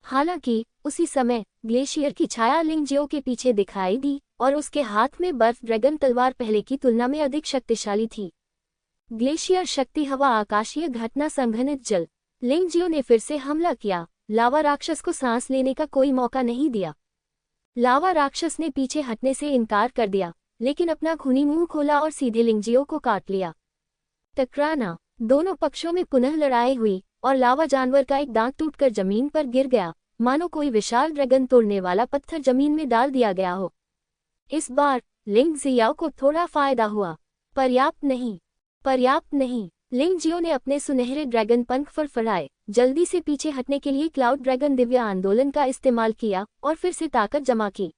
हालांकि उसी समय ग्लेशियर की छाया लिंग जियो के पीछे दिखाई दी और उसके हाथ में बर्फ ड्रैगन तलवार पहले की तुलना में अधिक शक्तिशाली थी। ग्लेशियर शक्ति, हवा, आकाशीय घटना, संघनित जल। लिंग जियो ने फिर से हमला किया। लावा राक्षस को सांस लेने का कोई मौका नहीं दिया। लावा राक्षस ने पीछे हटने से इनकार कर दिया, लेकिन अपना खूनी मुंह खोला और सीधे लिंग जियो को काट लिया। टकराना। दोनों पक्षों में पुनः लड़ाई हुई और लावा जानवर का एक दांत टूटकर जमीन पर गिर गया, मानो कोई विशाल ड्रैगन तोड़ने वाला पत्थर जमीन में डाल दिया गया हो। इस बार लिंग जियाओ को थोड़ा फायदा हुआ। पर्याप्त नहीं। लिंग जियो ने अपने सुनहरे ड्रैगन पंख फड़फड़ाए, जल्दी से पीछे हटने के लिए क्लाउड ड्रैगन दिव्य आंदोलन का इस्तेमाल किया और फिर से ताकत जमा की।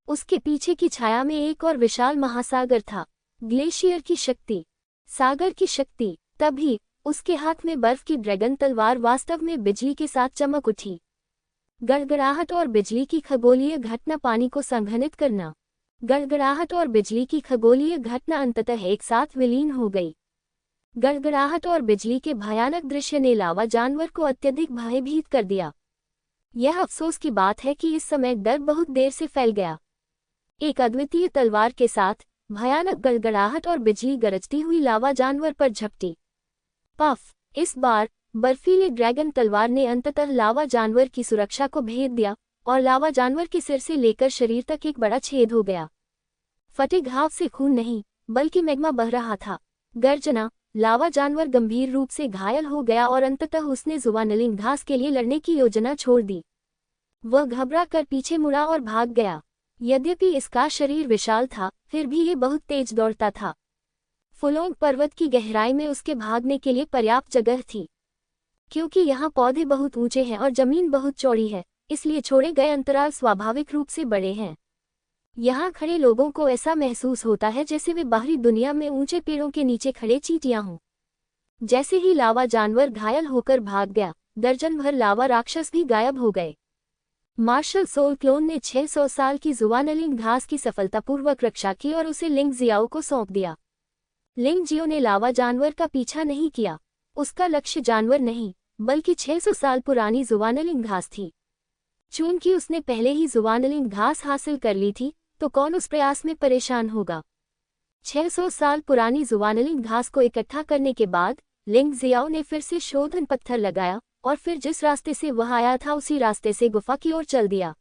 उसके पीछे की छाया में एक और विशाल महासागर था, ग्लेशियर की शक्ति, सागर की शक्ति। तभी उसके हाथ में बर्फ की ड्रैगन तलवार वास्तव में बिजली के साथ चमक उठी। गड़गड़ाहट और बिजली की खगोलीय घटना, पानी को संघनित करना। गड़गड़ाहट और बिजली की खगोलीय घटना अंततः एक साथ विलीन हो गई। गड़गड़ाहट और बिजली के भयानक दृश्य ने लावा जानवर को अत्यधिक भयभीत कर दिया। यह अफसोस की बात है कि इस समय डर बहुत देर से फैल गया। एक अद्वितीय तलवार के साथ भयानक गड़गड़ाहट और बिजली गरजती हुई लावा जानवर पर झपटी। पफ! इस बार बर्फीले ड्रैगन तलवार ने अंततः लावा जानवर की सुरक्षा को भेद दिया और लावा जानवर के सिर से लेकर शरीर तक एक बड़ा छेद हो गया। फटे घाव से खून नहीं, बल्कि मैग्मा बह रहा था। गर्जना! लावा जानवर गंभीर रूप से घायल हो गया और अंततः उसने जुवानलिंग घास के लिए लड़ने की योजना छोड़ दी। वह घबरा कर पीछे मुड़ा और भाग गया। यद्यपि इसका शरीर विशाल था, फिर भी ये बहुत तेज दौड़ता था। फुलोंग पर्वत की गहराई में उसके भागने के लिए पर्याप्त जगह थी। क्योंकि यहाँ पौधे बहुत ऊंचे हैं और जमीन बहुत चौड़ी है, इसलिए छोड़े गए अंतराल स्वाभाविक रूप से बड़े हैं। यहाँ खड़े लोगों को ऐसा महसूस होता है जैसे वे बाहरी दुनिया में ऊंचे पेड़ों के नीचे खड़े चींटियां हों। जैसे ही लावा जानवर घायल होकर भाग गया, दर्जन भर लावा राक्षस भी गायब हो गए। मार्शल सोल क्लोन ने 600 साल की जुवानलिंग घास की सफलतापूर्वक रक्षा की और उसे लिंग जियाओ को सौंप दिया। लिंग जियो ने लावा जानवर का पीछा नहीं किया। उसका लक्ष्य जानवर नहीं, बल्कि 600 साल पुरानी जुवानलिंग घास थी। चूंकि उसने पहले ही जुवानलिंग घास हासिल कर ली थी, तो कौन उस प्रयास में परेशान होगा। 600 साल पुरानी जुवानलिंग घास को इकट्ठा करने के बाद लिंग जियाओ ने फिर से शोधन पत्थर लगाया और फिर जिस रास्ते से वह आया था उसी रास्ते से गुफा की ओर चल दिया।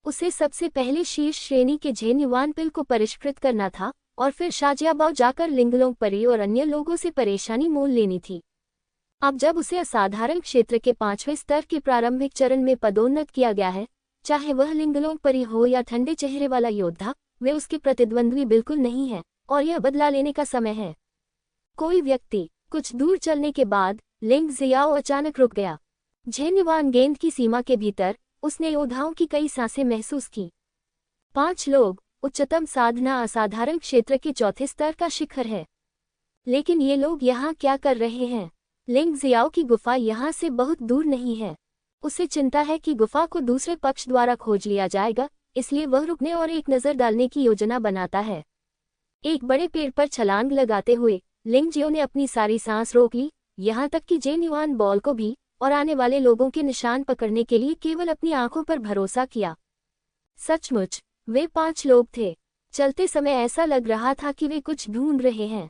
उसे सबसे पहले शीर्ष श्रेणी के झेन्युआन पिल को परिष्कृत करना था और फिर शाजियाबाओ जाकर लिंगलोंग परी और अन्य लोगों से परेशानी मोल लेनी थी। अब जब उसे असाधारण क्षेत्र के 5वें स्तर के प्रारंभिक चरण में पदोन्नत किया गया है, चाहे वह लिंगलोंग परी हो या ठंडे चेहरे वाला योद्धा, वे उसके प्रतिद्वंद्वी बिल्कुल नहीं है और यह बदला लेने का समय है। कोई व्यक्ति। कुछ दूर चलने के बाद लिंग जियाओ अचानक रुक गया। झेन्युआन गेंद की सीमा के भीतर उसने योद्धाओं की कई सांसें महसूस की। 5 लोग। उच्चतम साधना असाधारण क्षेत्र के चौथे स्तर का शिखर है। लेकिन ये लोग यहाँ क्या कर रहे हैं? लिंग जियाओ की गुफा यहाँ से बहुत दूर नहीं है। उसे चिंता है कि गुफा को दूसरे पक्ष द्वारा खोज लिया जाएगा, इसलिए वह रुकने और एक नज़र डालने की योजना बनाता है। एक बड़े पेड़ पर छलांग लगाते हुए लिंग जियो ने अपनी सारी सांस रोक ली, यहाँ तक कि जेन्युआन बॉल को भी, और आने वाले लोगों के निशान पकड़ने के लिए केवल अपनी आंखों पर भरोसा किया। सचमुच वे 5 लोग थे। चलते समय ऐसा लग रहा था कि वे कुछ ढूंढ रहे हैं।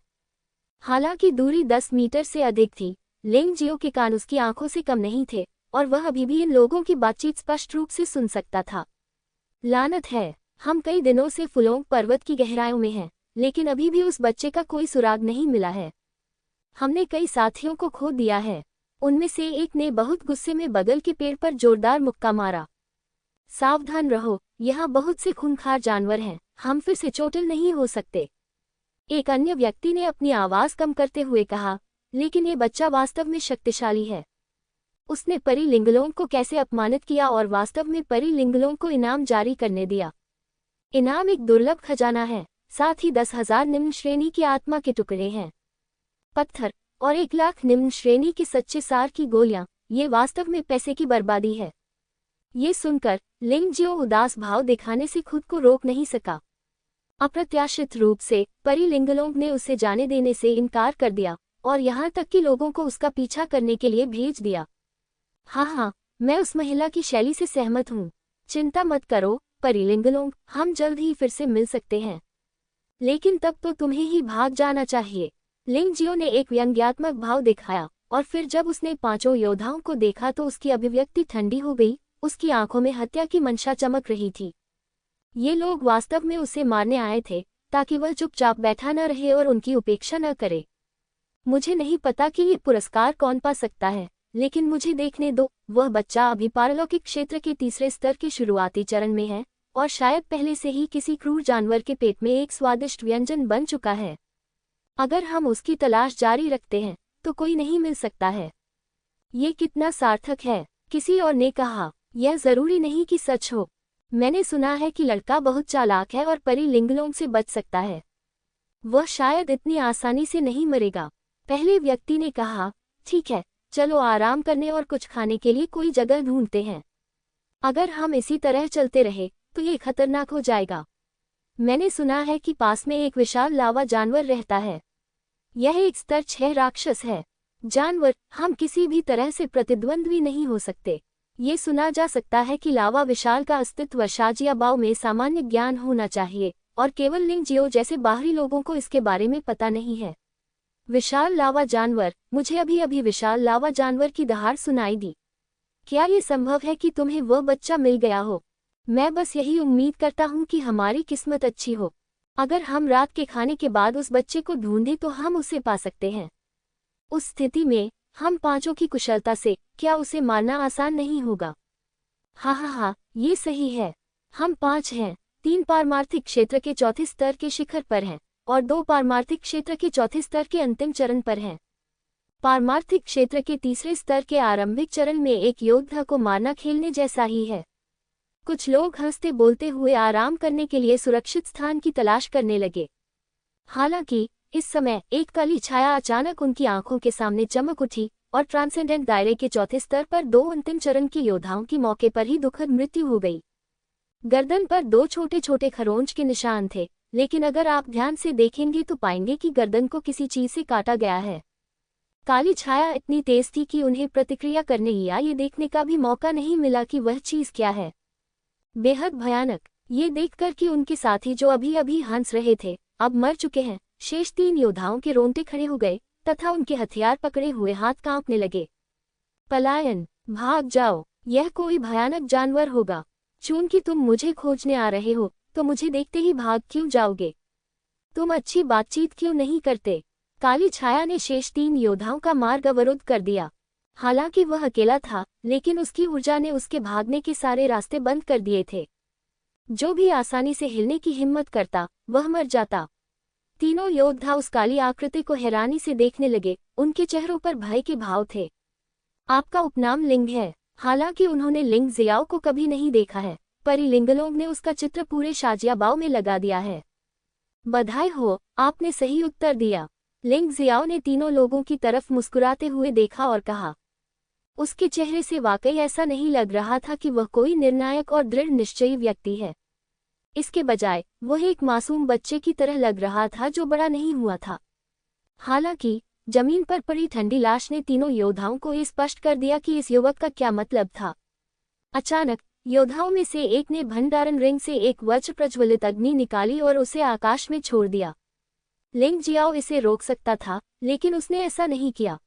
हालांकि दूरी 10 मीटर से अधिक थी, लिंग जियो के कान उसकी आंखों से कम नहीं थे और वह अभी भी इन लोगों की बातचीत स्पष्ट रूप से सुन सकता था। लानत है, हम कई दिनों से फुलोंग पर्वत की गहराइयों में हैं, लेकिन अभी भी उस बच्चे का कोई सुराग नहीं मिला है। हमने कई साथियों को खो दिया है। उनमें से एक ने बहुत गुस्से में बगल के पेड़ पर जोरदार मुक्का मारा। सावधान रहो, यहाँ बहुत से खूंखार जानवर हैं, हम फिर से चोटिल नहीं हो सकते। एक अन्य व्यक्ति ने अपनी आवाज कम करते हुए कहा, लेकिन ये बच्चा वास्तव में शक्तिशाली है। उसने परी लिंगलोंग को कैसे अपमानित किया और वास्तव में परी लिंगलोंग को इनाम जारी करने दिया। इनाम एक दुर्लभ खजाना है, साथ ही 10,000 निम्न श्रेणी की आत्मा के टुकड़े हैं, पत्थर और 1,00,000 निम्न श्रेणी की सच्चे सार की गोलियां। ये वास्तव में पैसे की बर्बादी है। ये सुनकर लिंग जियो उदास भाव दिखाने से खुद को रोक नहीं सका। अप्रत्याशित रूप से परी लिंगलोंग ने उसे जाने देने से इनकार कर दिया और यहाँ तक कि लोगों को उसका पीछा करने के लिए भेज दिया। हाँ, मैं उस महिला की शैली से सहमत हूँ। चिंता मत करो परी लिंगलोंग, हम जल्द ही फिर से मिल सकते हैं। लेकिन तब तो तुम्हें ही भाग जाना चाहिए। लिंग जियो ने एक व्यंग्यात्मक भाव दिखाया और फिर जब उसने पांचों योद्धाओं को देखा तो उसकी अभिव्यक्ति ठंडी हो गई। उसकी आंखों में हत्या की मंशा चमक रही थी। ये लोग वास्तव में उसे मारने आए थे ताकि वह चुपचाप बैठा न रहे और उनकी उपेक्षा न करे। मुझे नहीं पता कि ये पुरस्कार कौन पा सकता है, लेकिन मुझे देखने दो। वह बच्चा अभी पारलौकिक क्षेत्र के तीसरे स्तर के शुरुआती चरण में है और शायद पहले से ही किसी क्रूर जानवर के पेट में एक स्वादिष्ट व्यंजन बन चुका है। अगर हम उसकी तलाश जारी रखते हैं तो कोई नहीं मिल सकता है। ये कितना सार्थक है, किसी और ने कहा। यह जरूरी नहीं कि सच हो। मैंने सुना है कि लड़का बहुत चालाक है और परी लिंगलोंग से बच सकता है। वह शायद इतनी आसानी से नहीं मरेगा। पहले व्यक्ति ने कहा, ठीक है, चलो आराम करने और कुछ खाने के लिए कोई जगह ढूंढते हैं। अगर हम इसी तरह चलते रहे तो ये खतरनाक हो जाएगा। मैंने सुना है कि पास में एक विशाल लावा जानवर रहता है। यह एक स्तर 6 राक्षस है। जानवर, हम किसी भी तरह से प्रतिद्वंद्वी नहीं हो सकते। ये सुना जा सकता है कि लावा विशाल का अस्तित्व शाजियाबाओ में सामान्य ज्ञान होना चाहिए और केवल लिंग जियो जैसे बाहरी लोगों को इसके बारे में पता नहीं है। विशाल लावा जानवर, मुझे अभी विशाल लावा जानवर की दहाड़ सुनाई दी। क्या ये संभव है कि तुम्हें वह बच्चा मिल गया हो? मैं बस यही उम्मीद करता हूँ कि हमारी किस्मत अच्छी हो। अगर हम रात के खाने के बाद उस बच्चे को ढूंढें तो हम उसे पा सकते हैं। उस स्थिति में हम पांचों की कुशलता से क्या उसे मारना आसान नहीं होगा? हाँ, ये सही है। हम 5 हैं, 3 पारमार्थिक क्षेत्र के चौथे स्तर के शिखर पर हैं और 2 पारमार्थिक क्षेत्र के चौथे स्तर के अंतिम चरण पर हैं। पारमार्थिक क्षेत्र के तीसरे स्तर के आरंभिक चरण में एक योद्धा को मारना खेलने जैसा ही है। कुछ लोग हंसते बोलते हुए आराम करने के लिए सुरक्षित स्थान की तलाश करने लगे। हालांकि इस समय एक काली छाया अचानक उनकी आंखों के सामने चमक उठी और ट्रांसेंडेंट दायरे के चौथे स्तर पर 2 अंतिम चरण के योद्धाओं की मौके पर ही दुखद मृत्यु हो गई। गर्दन पर 2 छोटे छोटे खरोंच के निशान थे, लेकिन अगर आप ध्यान से देखेंगे तो पाएंगे कि गर्दन को किसी चीज से काटा गया है। काली छाया इतनी तेज थी कि उन्हें प्रतिक्रिया करने या ये देखने का भी मौका नहीं मिला कि वह चीज क्या है। बेहद भयानक, ये देखकर कि उनके साथी जो अभी हंस रहे थे अब मर चुके हैं। शेष 3 योद्धाओं के रोंगटे खड़े हो गए तथा उनके हथियार पकड़े हुए हाथ कांपने लगे। पलायन, भाग जाओ, यह कोई भयानक जानवर होगा। चूंकि तुम मुझे खोजने आ रहे हो तो मुझे देखते ही भाग क्यों जाओगे? तुम अच्छी बातचीत क्यों नहीं करते? काली छाया ने शेष 3 योद्धाओं का मार्ग अवरुद्ध कर दिया। हालांकि वह अकेला था, लेकिन उसकी ऊर्जा ने उसके भागने के सारे रास्ते बंद कर दिए थे। जो भी आसानी से हिलने की हिम्मत करता वह मर जाता। तीनों योद्धा उस काली आकृति को हैरानी से देखने लगे। उनके चेहरों पर भय के भाव थे। आपका उपनाम लिंग है। हालांकि उन्होंने लिंग जियाओ को कभी नहीं देखा है, परी लिंगलोंग ने उसका चित्र पूरे शाजियाबाओ में लगा दिया है। बधाई हो, आपने सही उत्तर दिया। लिंग जियाओ ने तीनों लोगों की तरफ मुस्कुराते हुए देखा और कहा। उसके चेहरे से वाकई ऐसा नहीं लग रहा था कि वह कोई निर्णायक और दृढ़ निश्चयी व्यक्ति है। इसके बजाय वह एक मासूम बच्चे की तरह लग रहा था जो बड़ा नहीं हुआ था। हालांकि जमीन पर पड़ी ठंडी लाश ने तीनों योद्धाओं को ये स्पष्ट कर दिया कि इस युवक का क्या मतलब था। अचानक योद्धाओं में से एक ने भंडारण रिंग से एक वज्र प्रज्वलित अग्नि निकाली और उसे आकाश में छोड़ दिया। लिंग जियाओ इसे रोक सकता था, लेकिन उसने ऐसा नहीं किया।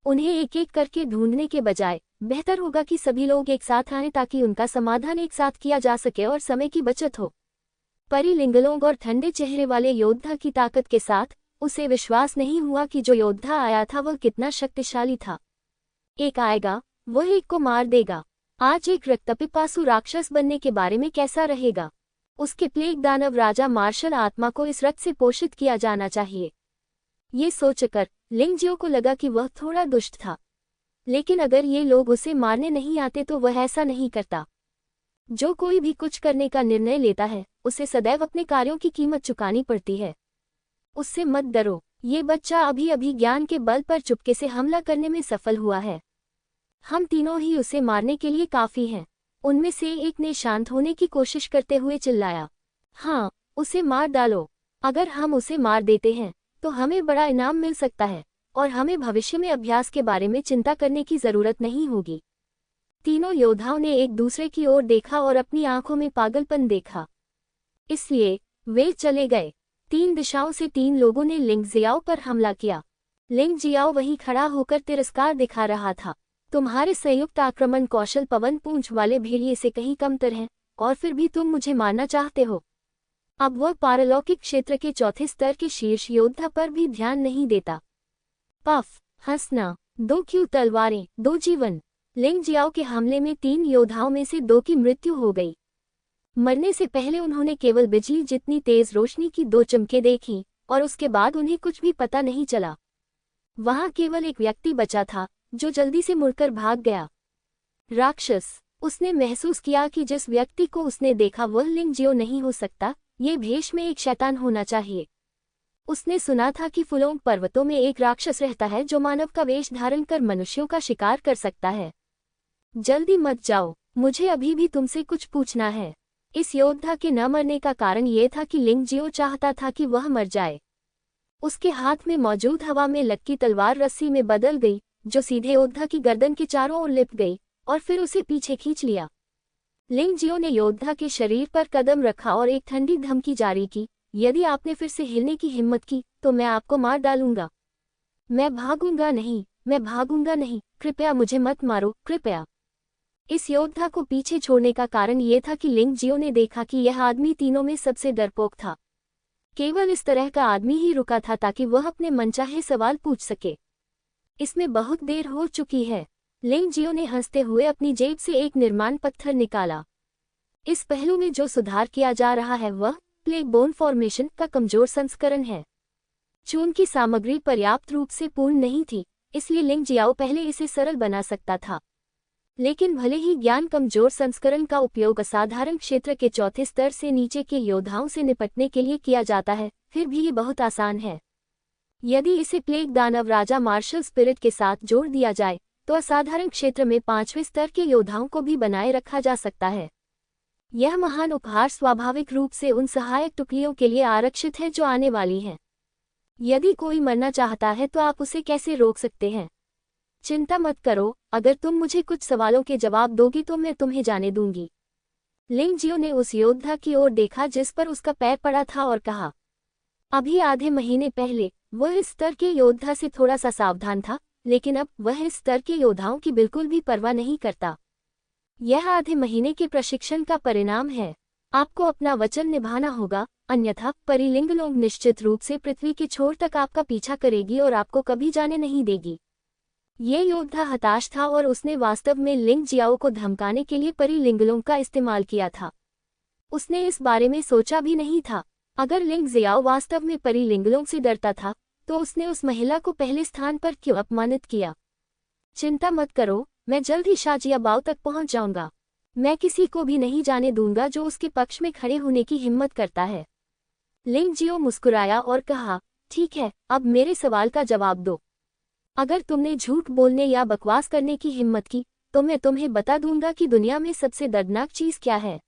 उन्हें एक एक करके ढूंढने के बजाय बेहतर होगा कि सभी लोग एक साथ आएं ताकि उनका समाधान एक साथ किया जा सके और समय की बचत हो। परी लिंगलोंग और ठंडे चेहरे वाले योद्धा की ताकत के साथ उसे विश्वास नहीं हुआ कि जो योद्धा आया था वह कितना शक्तिशाली था। एक आएगा, वह एक को मार देगा। आज एक रक्तपिपासु राक्षस बनने के बारे में कैसा रहेगा? उसके प्लेग दानव राजा मार्शल आत्मा को इस रक्त से पोषित किया जाना चाहिए। ये सोचकर लिंगजियो को लगा कि वह थोड़ा दुष्ट था, लेकिन अगर ये लोग उसे मारने नहीं आते तो वह ऐसा नहीं करता। जो कोई भी कुछ करने का निर्णय लेता है उसे सदैव अपने कार्यों की कीमत चुकानी पड़ती है। उससे मत डरो, ये बच्चा अभी अभी ज्ञान के बल पर चुपके से हमला करने में सफल हुआ है। हम तीनों ही उसे मारने के लिए काफी हैं। उनमें से एक ने शांत होने की कोशिश करते हुए चिल्लाया। हाँ, उसे मार डालो। अगर हम उसे मार देते हैं तो हमें बड़ा इनाम मिल सकता है और हमें भविष्य में अभ्यास के बारे में चिंता करने की जरूरत नहीं होगी। तीनों योद्धाओं ने एक दूसरे की ओर देखा और अपनी आंखों में पागलपन देखा। इसलिए वे चले गए। 3 दिशाओं से 3 लोगों ने लिंग जियाओ पर हमला किया। लिंग जियाओ वहीं खड़ा होकर तिरस्कार दिखा रहा था। तुम्हारे संयुक्त आक्रमण कौशल पवन पूंछ वाले भेड़िए से कहीं कमतर हैं, और फिर भी तुम मुझे मारना चाहते हो। अब वह पारलौकिक क्षेत्र के चौथे स्तर के शीर्ष योद्धा पर भी ध्यान नहीं देता। पफ, हंसना, 2 क्यों तलवारें, 2 जीवन। लिंग जियाओ के हमले में 3 योद्धाओं में से 2 की मृत्यु हो गई। मरने से पहले उन्होंने केवल बिजली जितनी तेज रोशनी की 2 चमकें देखीं और उसके बाद उन्हें कुछ भी पता नहीं चला। वहां केवल एक व्यक्ति बचा था जो जल्दी से मुड़कर भाग गया। राक्षस। उसने महसूस किया कि जिस व्यक्ति को उसने देखा वह लिंगजियो नहीं हो सकता, ये भेष में एक शैतान होना चाहिए। उसने सुना था कि फुलोंग पर्वतों में एक राक्षस रहता है जो मानव का वेश धारण कर मनुष्यों का शिकार कर सकता है। जल्दी मत जाओ, मुझे अभी भी तुमसे कुछ पूछना है। इस योद्धा के न मरने का कारण ये था कि लिंगजियो चाहता था कि वह मर जाए। उसके हाथ में मौजूद हवा में लटकी तलवार रस्सी में बदल गई, जो सीधे योद्धा की गर्दन के चारों ओर लिपट गई और फिर उसे पीछे खींच लिया। लिंगजियो ने योद्धा के शरीर पर कदम रखा और एक ठंडी धमकी जारी की, यदि आपने फिर से हिलने की हिम्मत की तो मैं आपको मार डालूंगा। मैं भागूंगा नहीं, मैं भागूंगा नहीं, कृपया मुझे मत मारो, कृपया। इस योद्धा को पीछे छोड़ने का कारण ये था कि लिंगजियो ने देखा कि यह आदमी तीनों में सबसे डरपोक था। केवल इस तरह का आदमी ही रुका था ताकि वह अपने मनचाहे सवाल पूछ सके। इसमें बहुत देर हो चुकी है। लिंगजियो ने हंसते हुए अपनी जेब से एक निर्माण पत्थर निकाला। इस पहलू में जो सुधार किया जा रहा है वह प्लेग बोन फॉर्मेशन का कमजोर संस्करण है। चून की सामग्री पर्याप्त रूप से पूर्ण नहीं थी, इसलिए लिंगजियाओ पहले इसे सरल बना सकता था। लेकिन भले ही ज्ञान कमजोर संस्करण का उपयोग असाधारण क्षेत्र के चौथे स्तर से नीचे के योद्धाओं से निपटने के लिए किया जाता है, फिर भी ये बहुत आसान है। यदि इसे प्लेग दानव राजा मार्शल स्पिरिट के साथ जोड़ दिया जाए तो असाधारण क्षेत्र में 5वें स्तर के योद्धाओं को भी बनाए रखा जा सकता है। यह महान उपहार स्वाभाविक रूप से उन सहायक टुकड़ियों के लिए आरक्षित है जो आने वाली हैं। यदि कोई मरना चाहता है तो आप उसे कैसे रोक सकते हैं? चिंता मत करो, अगर तुम मुझे कुछ सवालों के जवाब दोगी तो मैं तुम्हें जाने दूंगी। लिंगजियो ने उस योद्धा की ओर देखा जिस पर उसका पैर पड़ा था और कहा। अभी आधे महीने पहले वह इस स्तर के योद्धा से थोड़ा सा सावधान था, लेकिन अब वह इस स्तर के योद्धाओं की बिल्कुल भी परवाह नहीं करता। यह आधे महीने के प्रशिक्षण का परिणाम है। आपको अपना वचन निभाना होगा, अन्यथा परी लिंगलोंग निश्चित रूप से पृथ्वी के छोर तक आपका पीछा करेगी और आपको कभी जाने नहीं देगी। ये योद्धा हताश था और उसने वास्तव में लिंगजियाओ को धमकाने के लिए परी लिंगलोंग का इस्तेमाल किया था। उसने इस बारे में सोचा भी नहीं था। अगर लिंगजियाओ वास्तव में परी लिंगलोंग से डरता था तो उसने उस महिला को पहले स्थान पर क्यों अपमानित किया? चिंता मत करो, मैं जल्द ही शाजियाबाओ तक पहुंच जाऊंगा। मैं किसी को भी नहीं जाने दूंगा जो उसके पक्ष में खड़े होने की हिम्मत करता है। लिंगजियो मुस्कुराया और कहा, ठीक है, अब मेरे सवाल का जवाब दो। अगर तुमने झूठ बोलने या बकवास करने की हिम्मत की तो मैं तुम्हें बता दूंगा कि दुनिया में सबसे दर्दनाक चीज क्या है।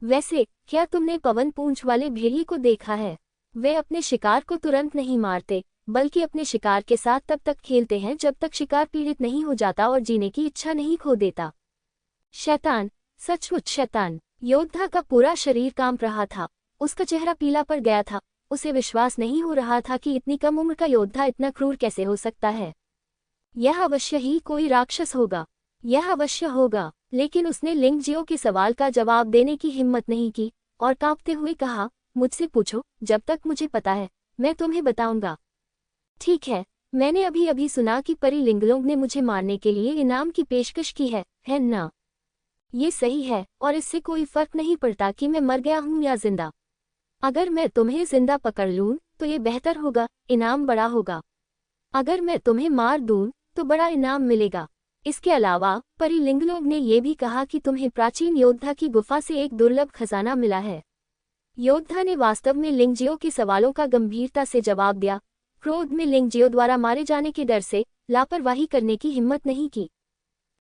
वैसे क्या तुमने पवन पूंछ वाले भेड़िए को देखा है? वे अपने शिकार को तुरंत नहीं मारते, बल्कि अपने शिकार के साथ तब तक खेलते हैं जब तक शिकार पीड़ित नहीं हो जाता और जीने की इच्छा नहीं खो देता। शैतान, सचमुच शैतान। योद्धा का पूरा शरीर कांप रहा था, उसका चेहरा पीला पड़ गया था। उसे विश्वास नहीं हो रहा था कि इतनी कम उम्र का योद्धा इतना क्रूर कैसे हो सकता है। यह अवश्य ही कोई राक्षस होगा, यह अवश्य होगा। लेकिन उसने लिंगजियो के सवाल का जवाब देने की हिम्मत नहीं की और कांपते हुए कहा, मुझसे पूछो, जब तक मुझे पता है मैं तुम्हें बताऊंगा। ठीक है, मैंने अभी अभी सुना कि परी लिंगलोंग ने मुझे मारने के लिए इनाम की पेशकश की है ना? ये सही है, और इससे कोई फर्क नहीं पड़ता कि मैं मर गया हूं या जिंदा। अगर मैं तुम्हें जिंदा पकड़ लूं तो ये बेहतर होगा, इनाम बड़ा होगा। अगर मैं तुम्हें मार दूं तो बड़ा इनाम मिलेगा। इसके अलावा परी लिंगलोंग ने यह भी कहा कि तुम्हें प्राचीन योद्धा की गुफा से एक दुर्लभ खजाना मिला है। योद्धा ने वास्तव में लिंगजियो के सवालों का गंभीरता से जवाब दिया। क्रोध में लिंगजियो द्वारा मारे जाने के डर से लापरवाही करने की हिम्मत नहीं की।